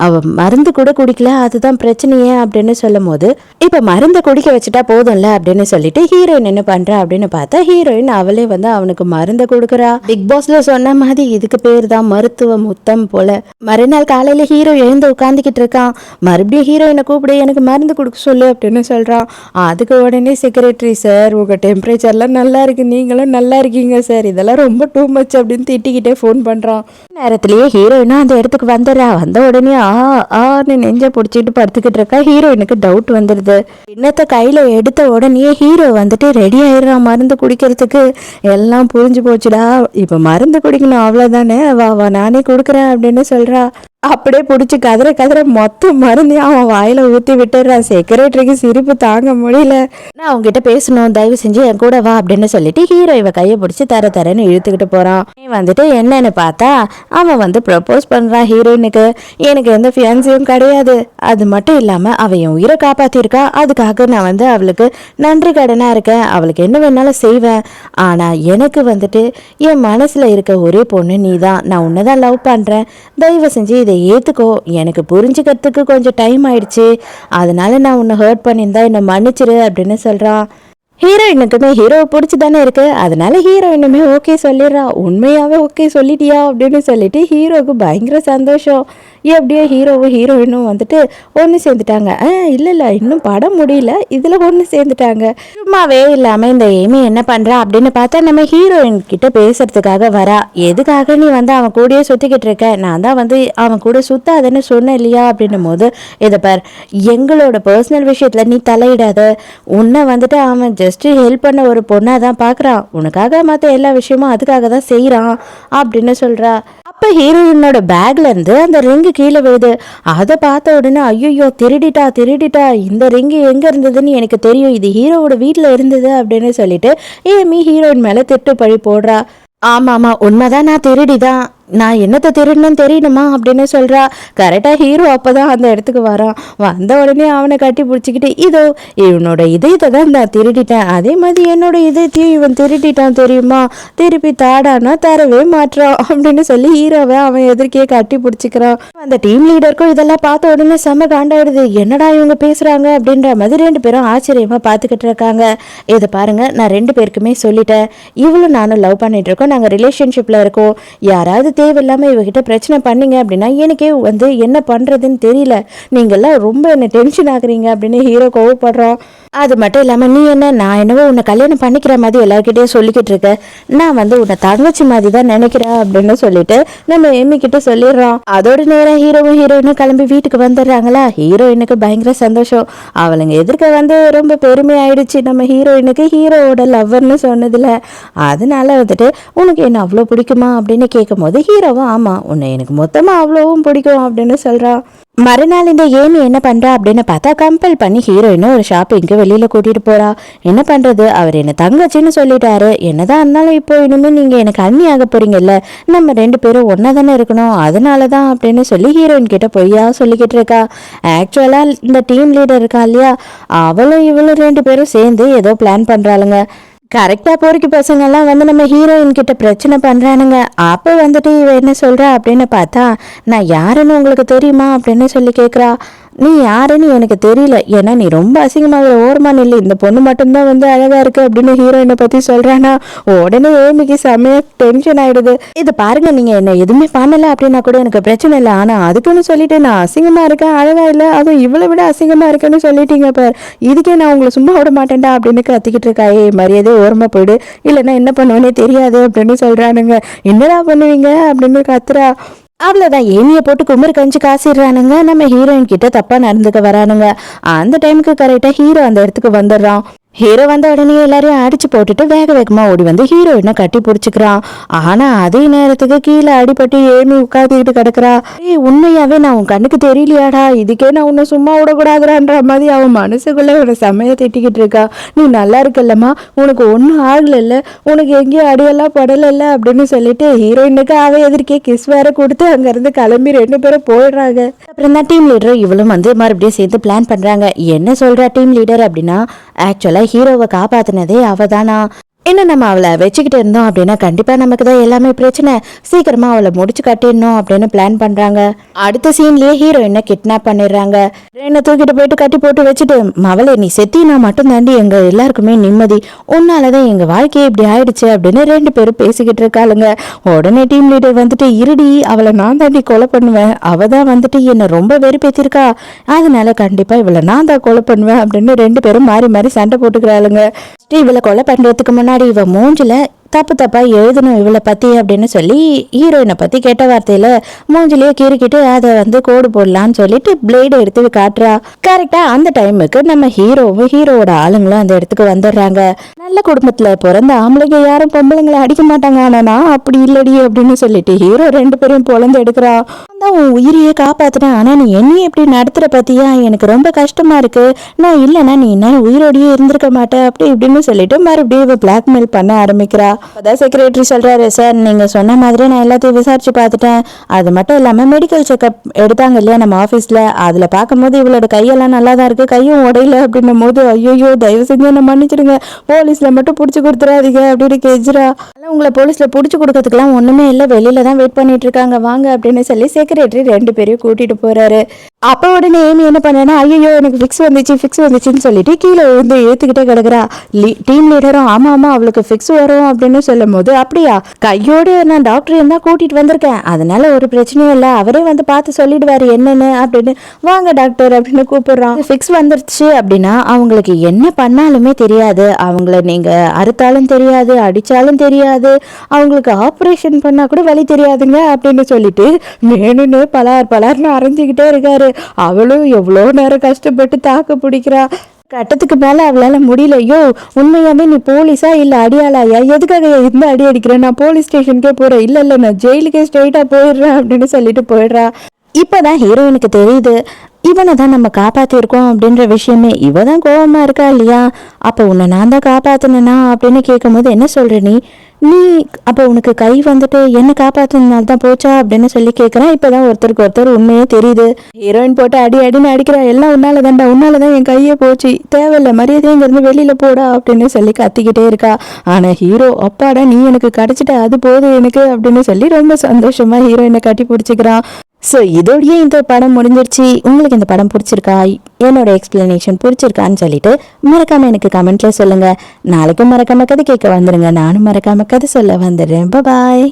அவள் மருந்து கூட குடிக்கல, அதுதான் பிரச்சனையே அப்படின்னு சொல்லும் போது இப்போ மருந்தை குடிக்க வச்சுட்டா போதும்ல அப்படின்னு சொல்லிட்டு ஹீரோயின் என்ன பண்ணுறா அப்படின்னு பார்த்தா ஹீரோயின் அவளே வந்து அவனுக்கு மருந்தை கொடுக்குறா. பிக் பாஸ்ல சொன்ன மாதிரி இதுக்கு பேர் தான் மருத்துவ முத்தம் போல. மறுநாள் காலையில் ஹீரோ எழுந்து உட்காந்துக்கிட்டு இருக்கான். மறுபடியும் ஹீரோயினை கூப்பிடு, எனக்கு மருந்து கொடுக்க சொல்லு அப்படின்னு சொல்கிறான். அதுக்கு உடனே செக்ரட்டரி, சார் உங்கள் டெம்பரேச்சர்லாம் நல்லா இருக்கு, நீங்களும் நல்லா இருக்கீங்க சார், இதெல்லாம் ரொம்ப டூ மச் அப்படின்னு திட்டிக்கிட்டே ஃபோன் பண்ணுறான். நேரத்திலேயே ஹீரோயினும் அந்த இடத்துக்கு வந்துடுறா. வந்த உடனே ஆன்னு நெஞ்ச பிடிச்சிட்டு படுத்துக்கிட்டு இருக்கா. ஹீரோயினுக்கு டவுட் வந்துடுது. இன்னத்தை கையில் எடுத்த உடனே ஹீரோ வந்துட்டு ரெடி ஆயிடுறான் மருந்து குடிக்கிறதுக்கு. எல்லாம் புரிஞ்சு போச்சுடா, இப்போ மருந்து குடிக்கணும் அவ்வளோதானே, வா வா நானே கொடுக்குறேன் அப்படின்னு சொல்கிறா. அப்படியே பிடிச்சி கதற கதற மொத்த மருந்தையும் அவன் வாயில ஊற்றி விட்டுறான். செக்ரட்டரிக்கு சிரிப்பு தாங்க முடியல. நான் அவங்ககிட்ட பேசணும், தயவு செஞ்சு என் கூட வா அப்படின்னு சொல்லிட்டு ஹீரோ இவ கையை பிடிச்சி தரன்னு இழுத்துக்கிட்டு போறான். வந்துட்டு என்னன்னு பார்த்தா அவன் வந்து ப்ரப்போஸ் பண்றான் ஹீரோயினுக்கு. எனக்கு எந்த ஃபியான்சியும் கிடையாது, அது மட்டும் இல்லாம அவ என் உயிரை காப்பாத்திருக்கா, அதுக்காக நான் வந்து அவளுக்கு நன்றி கடனா இருக்கேன், அவளுக்கு என்ன வேணாலும் செய்வேன். ஆனா எனக்கு வந்துட்டு என் மனசுல இருக்க ஒரே பொண்ணு நீ தான், நான் உன்னதான் லவ் பண்றேன், தயவு செஞ்சு இதை ஏத்துக்கோ, எனக்கு புரிஞ்சுக்கிறதுக்கு கொஞ்சம் டைம் ஆயிடுச்சு, அதனால நான் உன்னை ஹர்ட் பண்ணியிருந்தா என்னை மன்னிச்சிரு அப்படின்னு சொல்றான். ஹீரோயினுக்குமே ஹீரோவை பிடிச்சி தானே இருக்கு, அதனால ஹீரோயினுமே ஓகே சொல்லிடுறா. உண்மையாவே ஓகே சொல்லிட்டியா அப்படின்னு சொல்லிட்டு ஹீரோவுக்கு பயங்கர சந்தோஷம். எப்படியோ ஹீரோவும் ஹீரோயினும் வந்துட்டு ஒன்று சேர்ந்துட்டாங்க. இல்லை இன்னும் படம் முடியல, இதில் ஒன்று சேர்ந்துட்டாங்க. சும்மாவே இல்லாமல் இந்த ஏமி என்ன பண்ணுறா அப்படின்னு பார்த்தா நம்ம ஹீரோயின் கிட்ட பேசுறதுக்காக வரா. எதுக்காக நீ வந்து அவன் கூடயே சுற்றிக்கிட்டு இருக்க, நான் தான் வந்து அவன் கூட சுத்தாதுன்னு சொன்னேன் இல்லையா அப்படின்னும் போது, இதை பார், எங்களோட பர்சனல் விஷயத்தில் நீ தலையிடாத, உன்னை வந்துட்டு அவன் ஜஸ்ட் ஹெல்ப் பண்ண ஒரு பொண்ணாக தான் பார்க்குறான், உனக்காக மற்ற எல்லா விஷயமும் அதுக்காக தான் செய்கிறான் அப்படின்னு சொல்கிறா. அப்போ ஹீரோயினோட பேக்ல இருந்து அந்த ரிங்கு கீழே விழுது. அதை பார்த்த உடனே ஐயோ திருடிட்டா, இந்த ரிங்கு எங்கே இருந்ததுன்னு எனக்கு தெரியும், இது ஹீரோவோட வீட்டில் இருந்தது அப்படின்னு சொல்லிட்டு ஏமி ஹீரோயின் மேலே திட்டு பழி போடுறா. ஆமாம் உண்மைதான், நான் திருடிதான், நான் என்னத்தை திருடணும்னு தெரியணுமா அப்படின்னு சொல்கிறா. கரெக்டாக ஹீரோ அப்போ தான் அந்த இடத்துக்கு வரான். வந்த உடனே அவனை கட்டி பிடிச்சிக்கிட்டு, இதோ இவனோட இதயத்தை தான் நான் திருடிட்டேன், அதே மாதிரி என்னோட இதயத்தையும் இவன் திருடிட்டான் தெரியுமா, திருப்பி தாடானா தரவே மாட்டான் அப்படின்னு சொல்லி ஹீரோவை அவன் எதிர்க்கே கட்டி பிடிச்சிக்கிறான். அந்த டீம் லீடருக்கும் இதெல்லாம் பார்த்த உடனே செம்ம காண்டாயிடுது. என்னடா இவங்க பேசுகிறாங்க அப்படின்ற மாதிரி ரெண்டு பேரும் ஆச்சரியமாக பார்த்துக்கிட்டு இருக்காங்க. இதை பாருங்க, நான் ரெண்டு பேருக்குமே சொல்லிட்டேன், இவளும் நானும் லவ் பண்ணிட்டு இருக்கோம், நாங்கள் ரிலேஷன்ஷிப்பில் இருக்கோம், யாராவது தேவையில்லாமல் இவகிட்ட பிரச்சனை பண்ணீங்க அப்படின்னா எனக்கே வந்து என்ன பண்ணுறதுன்னு தெரியல, நீங்கள்லாம் ரொம்ப என்ன டென்ஷன் ஆகுறீங்க அப்படின்னு ஹீரோ கோவப்படுறான். அது மட்டும் இல்லாமல் நீ என்ன, நான் என்னவோ உன்னை கல்யாணம் பண்ணிக்கிற மாதிரி எல்லாருக்கிட்டையும் சொல்லிக்கிட்டு இருக்க, நான் வந்து உன்னை தங்கச்சி மாதிரி தான் நினைக்கிறேன் அப்படின்னு சொல்லிட்டு நம்ம ஏமி கிட்ட சொல்லிடுறான். அதோட நேரம் ஹீரோவும் ஹீரோயினும் கிளம்பி வீட்டுக்கு வந்துடுறாங்களா. ஹீரோயினுக்கு பயங்கர சந்தோஷம், அவளுங்க எதிர்க்க வந்து ரொம்ப பெருமை ஆயிடுச்சு நம்ம ஹீரோயினுக்கு ஹீரோவோட லவ்வர்னு சொன்னதுல. அதனால வந்துட்டு உனக்கு என்ன அவ்வளோ பிடிக்குமா அப்படின்னு கேட்கும் போது ஹீரோவும் ஆமாம் உன்னை எனக்கு மொத்தமாக அவ்வளோவும் பிடிக்கும் அப்படின்னு சொல்கிறான். மறுநாள் இந்த ஏமி என்ன பண்ணுறா அப்படின்னு பார்த்தா கம்பல் பண்ணி ஹீரோயினும் ஒரு ஷாப்பிங்க்கு வெளியில் கூட்டிகிட்டு போகிறா. என்ன பண்ணுறது, அவர் என்ன தங்கச்சின்னு சொல்லிட்டாரு, என்னதான் இருந்தாலும் இப்போ இனிமேல் நீங்கள் எனக்கு அண்ணி ஆக போகிறீங்கல்ல, நம்ம ரெண்டு பேரும் ஒன்றா தானே இருக்கணும், அதனால தான் அப்படின்னு சொல்லி ஹீரோயின் கிட்ட பொய்யா சொல்லிக்கிட்டு இருக்கா. ஆக்சுவலாக இந்த டீம் லீடர் இருக்கா இல்லையா, அவளும் இவளும் ரெண்டு பேரும் சேர்ந்து ஏதோ பிளான் பண்ணுறாளுங்க. கரெக்டாக போரிக்கு பசங்கள்லாம் வந்து நம்ம ஹீரோயின் கிட்ட பிரச்சனை பண்ணுறானுங்க. அப்போ வந்துட்டு இவ என்ன சொல்கிறா அப்படின்னு பார்த்தா, நான் யாருன்னு உங்களுக்கு தெரியுமா அப்படின்னு சொல்லி கேட்குறா. நீ யாருன்னு எனக்கு தெரியல, ஏன்னா நீ ரொம்ப அசிங்கமாக ஓரமா நில்லு, இந்த பொண்ணு மட்டும்தான் வந்து அழகா இருக்கு அப்படின்னு ஹீரோயினை பற்றி சொல்கிறானா. உடனே ஏமிக்கு செம்மையா டென்ஷன் ஆயிடுது. இது பாருங்க, நீங்கள் என்ன எதுவுமே பண்ணலை அப்படின்னா கூட எனக்கு பிரச்சனை இல்லை, ஆனால் அதுக்குன்னு சொல்லிட்டு நான் அசிங்கமாக இருக்கேன், அழகா இல்லை, அதுவும் இவ்வளோ விட அசிங்கமாக இருக்குன்னு சொல்லிட்டீங்க பார், இதுக்கே நான் உங்களை சும்மா விட மாட்டேன்டா அப்படின்னு கத்திக்கிட்டு இருக்கா. மரியாதை ஓரமாக போயிடு, இல்லைன்னா என்ன பண்ணுவேனே தெரியாது அப்படின்னு சொல்கிறானுங்க. என்னடா பண்ணுவீங்க அப்படின்னு கத்துறா. அவ்வளோதான், ஏமியை போட்டு குமரி கஞ்சி காசிடுறானுங்க. நம்ம ஹீரோயின் கிட்ட தப்பாக நடந்துக்க வரானுங்க. அந்த டைமுக்கு கரெக்டாக ஹீரோ அந்த இடத்துக்கு வந்துடுறான். ஹீரோ வந்த உடனே எல்லாரையும் அடிச்சு போட்டுட்டு வேக வேகமாக ஓடி வந்து ஹீரோயினை கட்டி பிடிச்சிக்கிறான். ஆனால் அதே நேரத்துக்கு கீழே அடிபட்டு ஏமி உட்காந்துக்கிட்டு கிடக்குறா. உண்மையாவே நான் உன் கண்ணுக்கு தெரியலையாடா, இதுக்கே நான் உன்னை சும்மா விடக்கூடாதுன்ற மாதிரி அவன் மனசுக்குள்ளே உன்னை செம்மையை திட்டிக்கிட்டு இருக்கா. நீ நல்லா இருக்கல்லம்மா, உனக்கு ஒன்றும் ஆகலைல்ல, உனக்கு எங்கேயும் அடியெல்லாம் படலைல்ல அப்படின்னு சொல்லிட்டு ஹீரோயினுக்கு அவ எதிர்க்கே கிஸ் வேற கொடுத்து அங்கேருந்து கிளம்பி ரெண்டு பேரும் போயிடுறாங்க. அப்புறம் தான் டீம் லீடர் இவளும் வந்து மறுபடியும் சேர்ந்து பிளான் பண்ணுறாங்க. என்ன சொல்கிறா டீம் லீடர் அப்படின்னா, ஆக்சுவலாக ஹீரோவை காப்பாத்தினதே அவதானா, இன்னும் நம்ம அவளை வச்சுக்கிட்டு இருந்தோம் அப்படின்னா கண்டிப்பாக நமக்கு தான் எல்லாமே பிரச்சனை, சீக்கிரமாக அவளை முடிச்சு கட்டிடணும் அப்படின்னு பிளான் பண்ணுறாங்க. அடுத்த சீன்லேயே ஹீரோயினை கிட்னாப் பண்ணிடுறாங்க. ட்ரெயினை தூக்கிட்டு போயிட்டு கட்டி போட்டு வச்சுட்டு, மவளே நீ செத்தினா மட்டும் தாண்டி எங்கள் எல்லாருக்குமே நிம்மதி, உன்னால தான் எங்கள் வாழ்க்கையே இப்படி ஆயிடுச்சு அப்படின்னு ரெண்டு பேரும் பேசிக்கிட்டு இருக்காளுங்க. உடனே டீம் லீடர் வந்துட்டு, இருடி அவளை நான் தாண்டி கொலை பண்ணுவேன், அவள் தான் வந்துட்டு என்னை ரொம்ப வெறுப்பேற்றிருக்கா, அதனால கண்டிப்பாக இவளை நான் தான் கொலை பண்ணுவேன் அப்படின்னு ரெண்டு பேரும் மாறி மாறி சண்டை போட்டுக்கிறாளுங்க. இவளை கொலை பண்ணுறதுக்கு முன்னாடி இவ மூஞ்சில தப்பா எழுதணும் இவளை பத்தி அப்படின்னு சொல்லி ஹீரோயினை பத்தி கெட்ட வார்த்தையில மூஞ்சிலேயே கீறிக்கிட்டு அதை வந்து கோடு போடலான்னு சொல்லிட்டு பிளேடு எடுத்து காட்டுறா. கரெக்டா அந்த டைமுக்கு நம்ம ஹீரோவும் ஹீரோவோட ஆளுங்களும் அந்த இடத்துக்கு வந்துடுறாங்க. நல்ல குடும்பத்துல பிறந்த ஆம்பளைங்க யாரும் பொம்பளைங்களை அடிக்க மாட்டாங்க, ஆனா நான் அப்படி இல்லடி அப்படின்னு சொல்லிட்டு ஹீரோ ரெண்டு பேரும் பொழந்து எடுக்கிறா. அந்த உன் உயிரையே காப்பாத்துறேன், ஆனா நீ என்னையே எப்படி நடத்துற பத்தியா, எனக்கு ரொம்ப கஷ்டமா இருக்கு, நான் இல்லைன்னா நீ என்ன உயிரோடையே இருந்திருக்க மாட்டேன் அப்படி இப்படின்னு சொல்லிட்டு மறுபடியும் இவ பிளாக்மெயில் பண்ண ஆரம்பிக்கிறா. அதான் செக்ரட்டரி சொல்றாரு, சார் நீங்க சொன்ன மாதிரி நான் எல்லாத்தையும் விசாரிச்சு பார்த்துட்டேன், அது மட்டும் இல்லாம மெடிக்கல் செக்அப் எடுத்தாங்க இல்லையா நம்ம ஆஃபீஸ்ல, அதுல பார்க்கும்போது இவளோட கையெல்லாம் நல்லா தான் இருக்கு, கையும் உடையில அப்படின்னும் போது ஐயோ தயவு செஞ்சு என்ன மன்னிச்சிடுங்க, போலீஸ்ல மட்டும் பிடிச்சி கொடுத்துறாதீங்க அப்படின்னு கெஞ்சுறா. உங்களை போலீஸ்ல பிடிச்சி கொடுக்கறதுக்குலாம் ஒண்ணுமே இல்லை, வெளியில தான் வெயிட் பண்ணிட்டு இருக்காங்க வாங்க அப்படின்னு சொல்லி செக்ரட்டரி 2 பேரையும் கூட்டிட்டு போறாரு. அப்ப உடனே ஏமி என்ன பண்ணா, ஐயோ எனக்கு ஃபிக்ஸ் வந்துச்சுன்னு சொல்லிட்டு கீழே விழுந்து ஏத்துக்கிட்டே கிடக்குறா. டீம் லீடரும் ஆமா ஆமா அவளுக்கு ஃபிக்ஸ் வரும் அப்படின்னு சொல்லும் போது, அப்படியா கையோடு நான் டாக்டர் தான் கூட்டிட்டு வந்திருக்கேன், அதனால ஒரு பிரச்சனையும் இல்லை, அவரே வந்து பார்த்து சொல்லிடுவாரு என்னன்னு அப்படின்னு, வாங்க டாக்டர் அப்படின்னு கூப்பிடுறான். ஃபிக்ஸ் வந்துருச்சு அப்படின்னா அவங்களுக்கு என்ன பண்ணாலுமே தெரியாது, அவங்கள நீங்க அறுத்தாலும் தெரியாது, அடிச்சாலும் தெரியாது, அவங்களுக்கு ஆப்ரேஷன் பண்ணா கூட வலி தெரியாதுங்க அப்படின்னு சொல்லிட்டு வேணும்னு பலார்னு அரைஞ்சிக்கிட்டே இருக்காரு. அவளும் எவ்வளோ நேரம் கஷ்டப்பட்டு தாக்கு பிடிக்கிறா. கட்டத்துக்கு மேல அவளால முடியல. ஐயோ உண்மையாவே நீ போலீஸா இல்ல அடியாளாயா, எதுக்காக இந்த அடி அடிக்கிறேன், நான் போலீஸ் ஸ்டேஷனுக்கே போறேன், இல்ல நான் ஜெயிலுக்கே ஸ்ட்ரெயிட்டா போயிடுறேன் அப்படின்னு சொல்லிட்டு போயிடுறா. இப்பதான் ஹீரோயினுக்கு தெரியுது இவனை தான் நம்ம காப்பாத்திருக்கோம் அப்படின்ற விஷயமே. இவ தான் கோவமா இருக்கா இல்லையா, அப்ப உன்னை நான் தான் காப்பாத்தினா அப்படின்னு கேட்கும் போது என்ன சொல்ற நீ அப்ப உனக்கு கை வந்துட்டு என்ன காப்பாத்தினால தான் போச்சா அப்படின்னு சொல்லி கேட்கறான். இப்பதான் ஒருத்தருக்கு ஒருத்தர் உண்மையே தெரியுது. ஹீரோயின் போட்டு அடின்னு அடிக்கிறா, எல்லாம் உன்னாலதான் என் கையே போச்சு, தேவையில்ல மரியாதை இங்க இருந்து வெளியில போடா அப்படின்னு சொல்லி கத்திக்கிட்டே இருக்கா. ஆனா ஹீரோ அப்பாடா நீ எனக்கு கிடைச்சிட்ட அது போதும் எனக்கு அப்படின்னு சொல்லி ரொம்ப சந்தோஷமா ஹீரோயினை கட்டி பிடிச்சிக்கிறான். ஸோ இதோடய இந்த படம் முடிஞ்சிருச்சு. உங்களுக்கு இந்த படம் பிடிச்சிருக்கா, என்னோட எக்ஸ்பிளனேஷன் பிடிச்சிருக்கான்னு சொல்லிட்டு மறக்காம எனக்கு கமெண்ட்ல சொல்லுங்க. நாளைக்கும் மறக்காம கதை கேட்க வந்துடுங்க, நானும் மறக்காம கதை சொல்ல வந்துடுறேன். பாய்.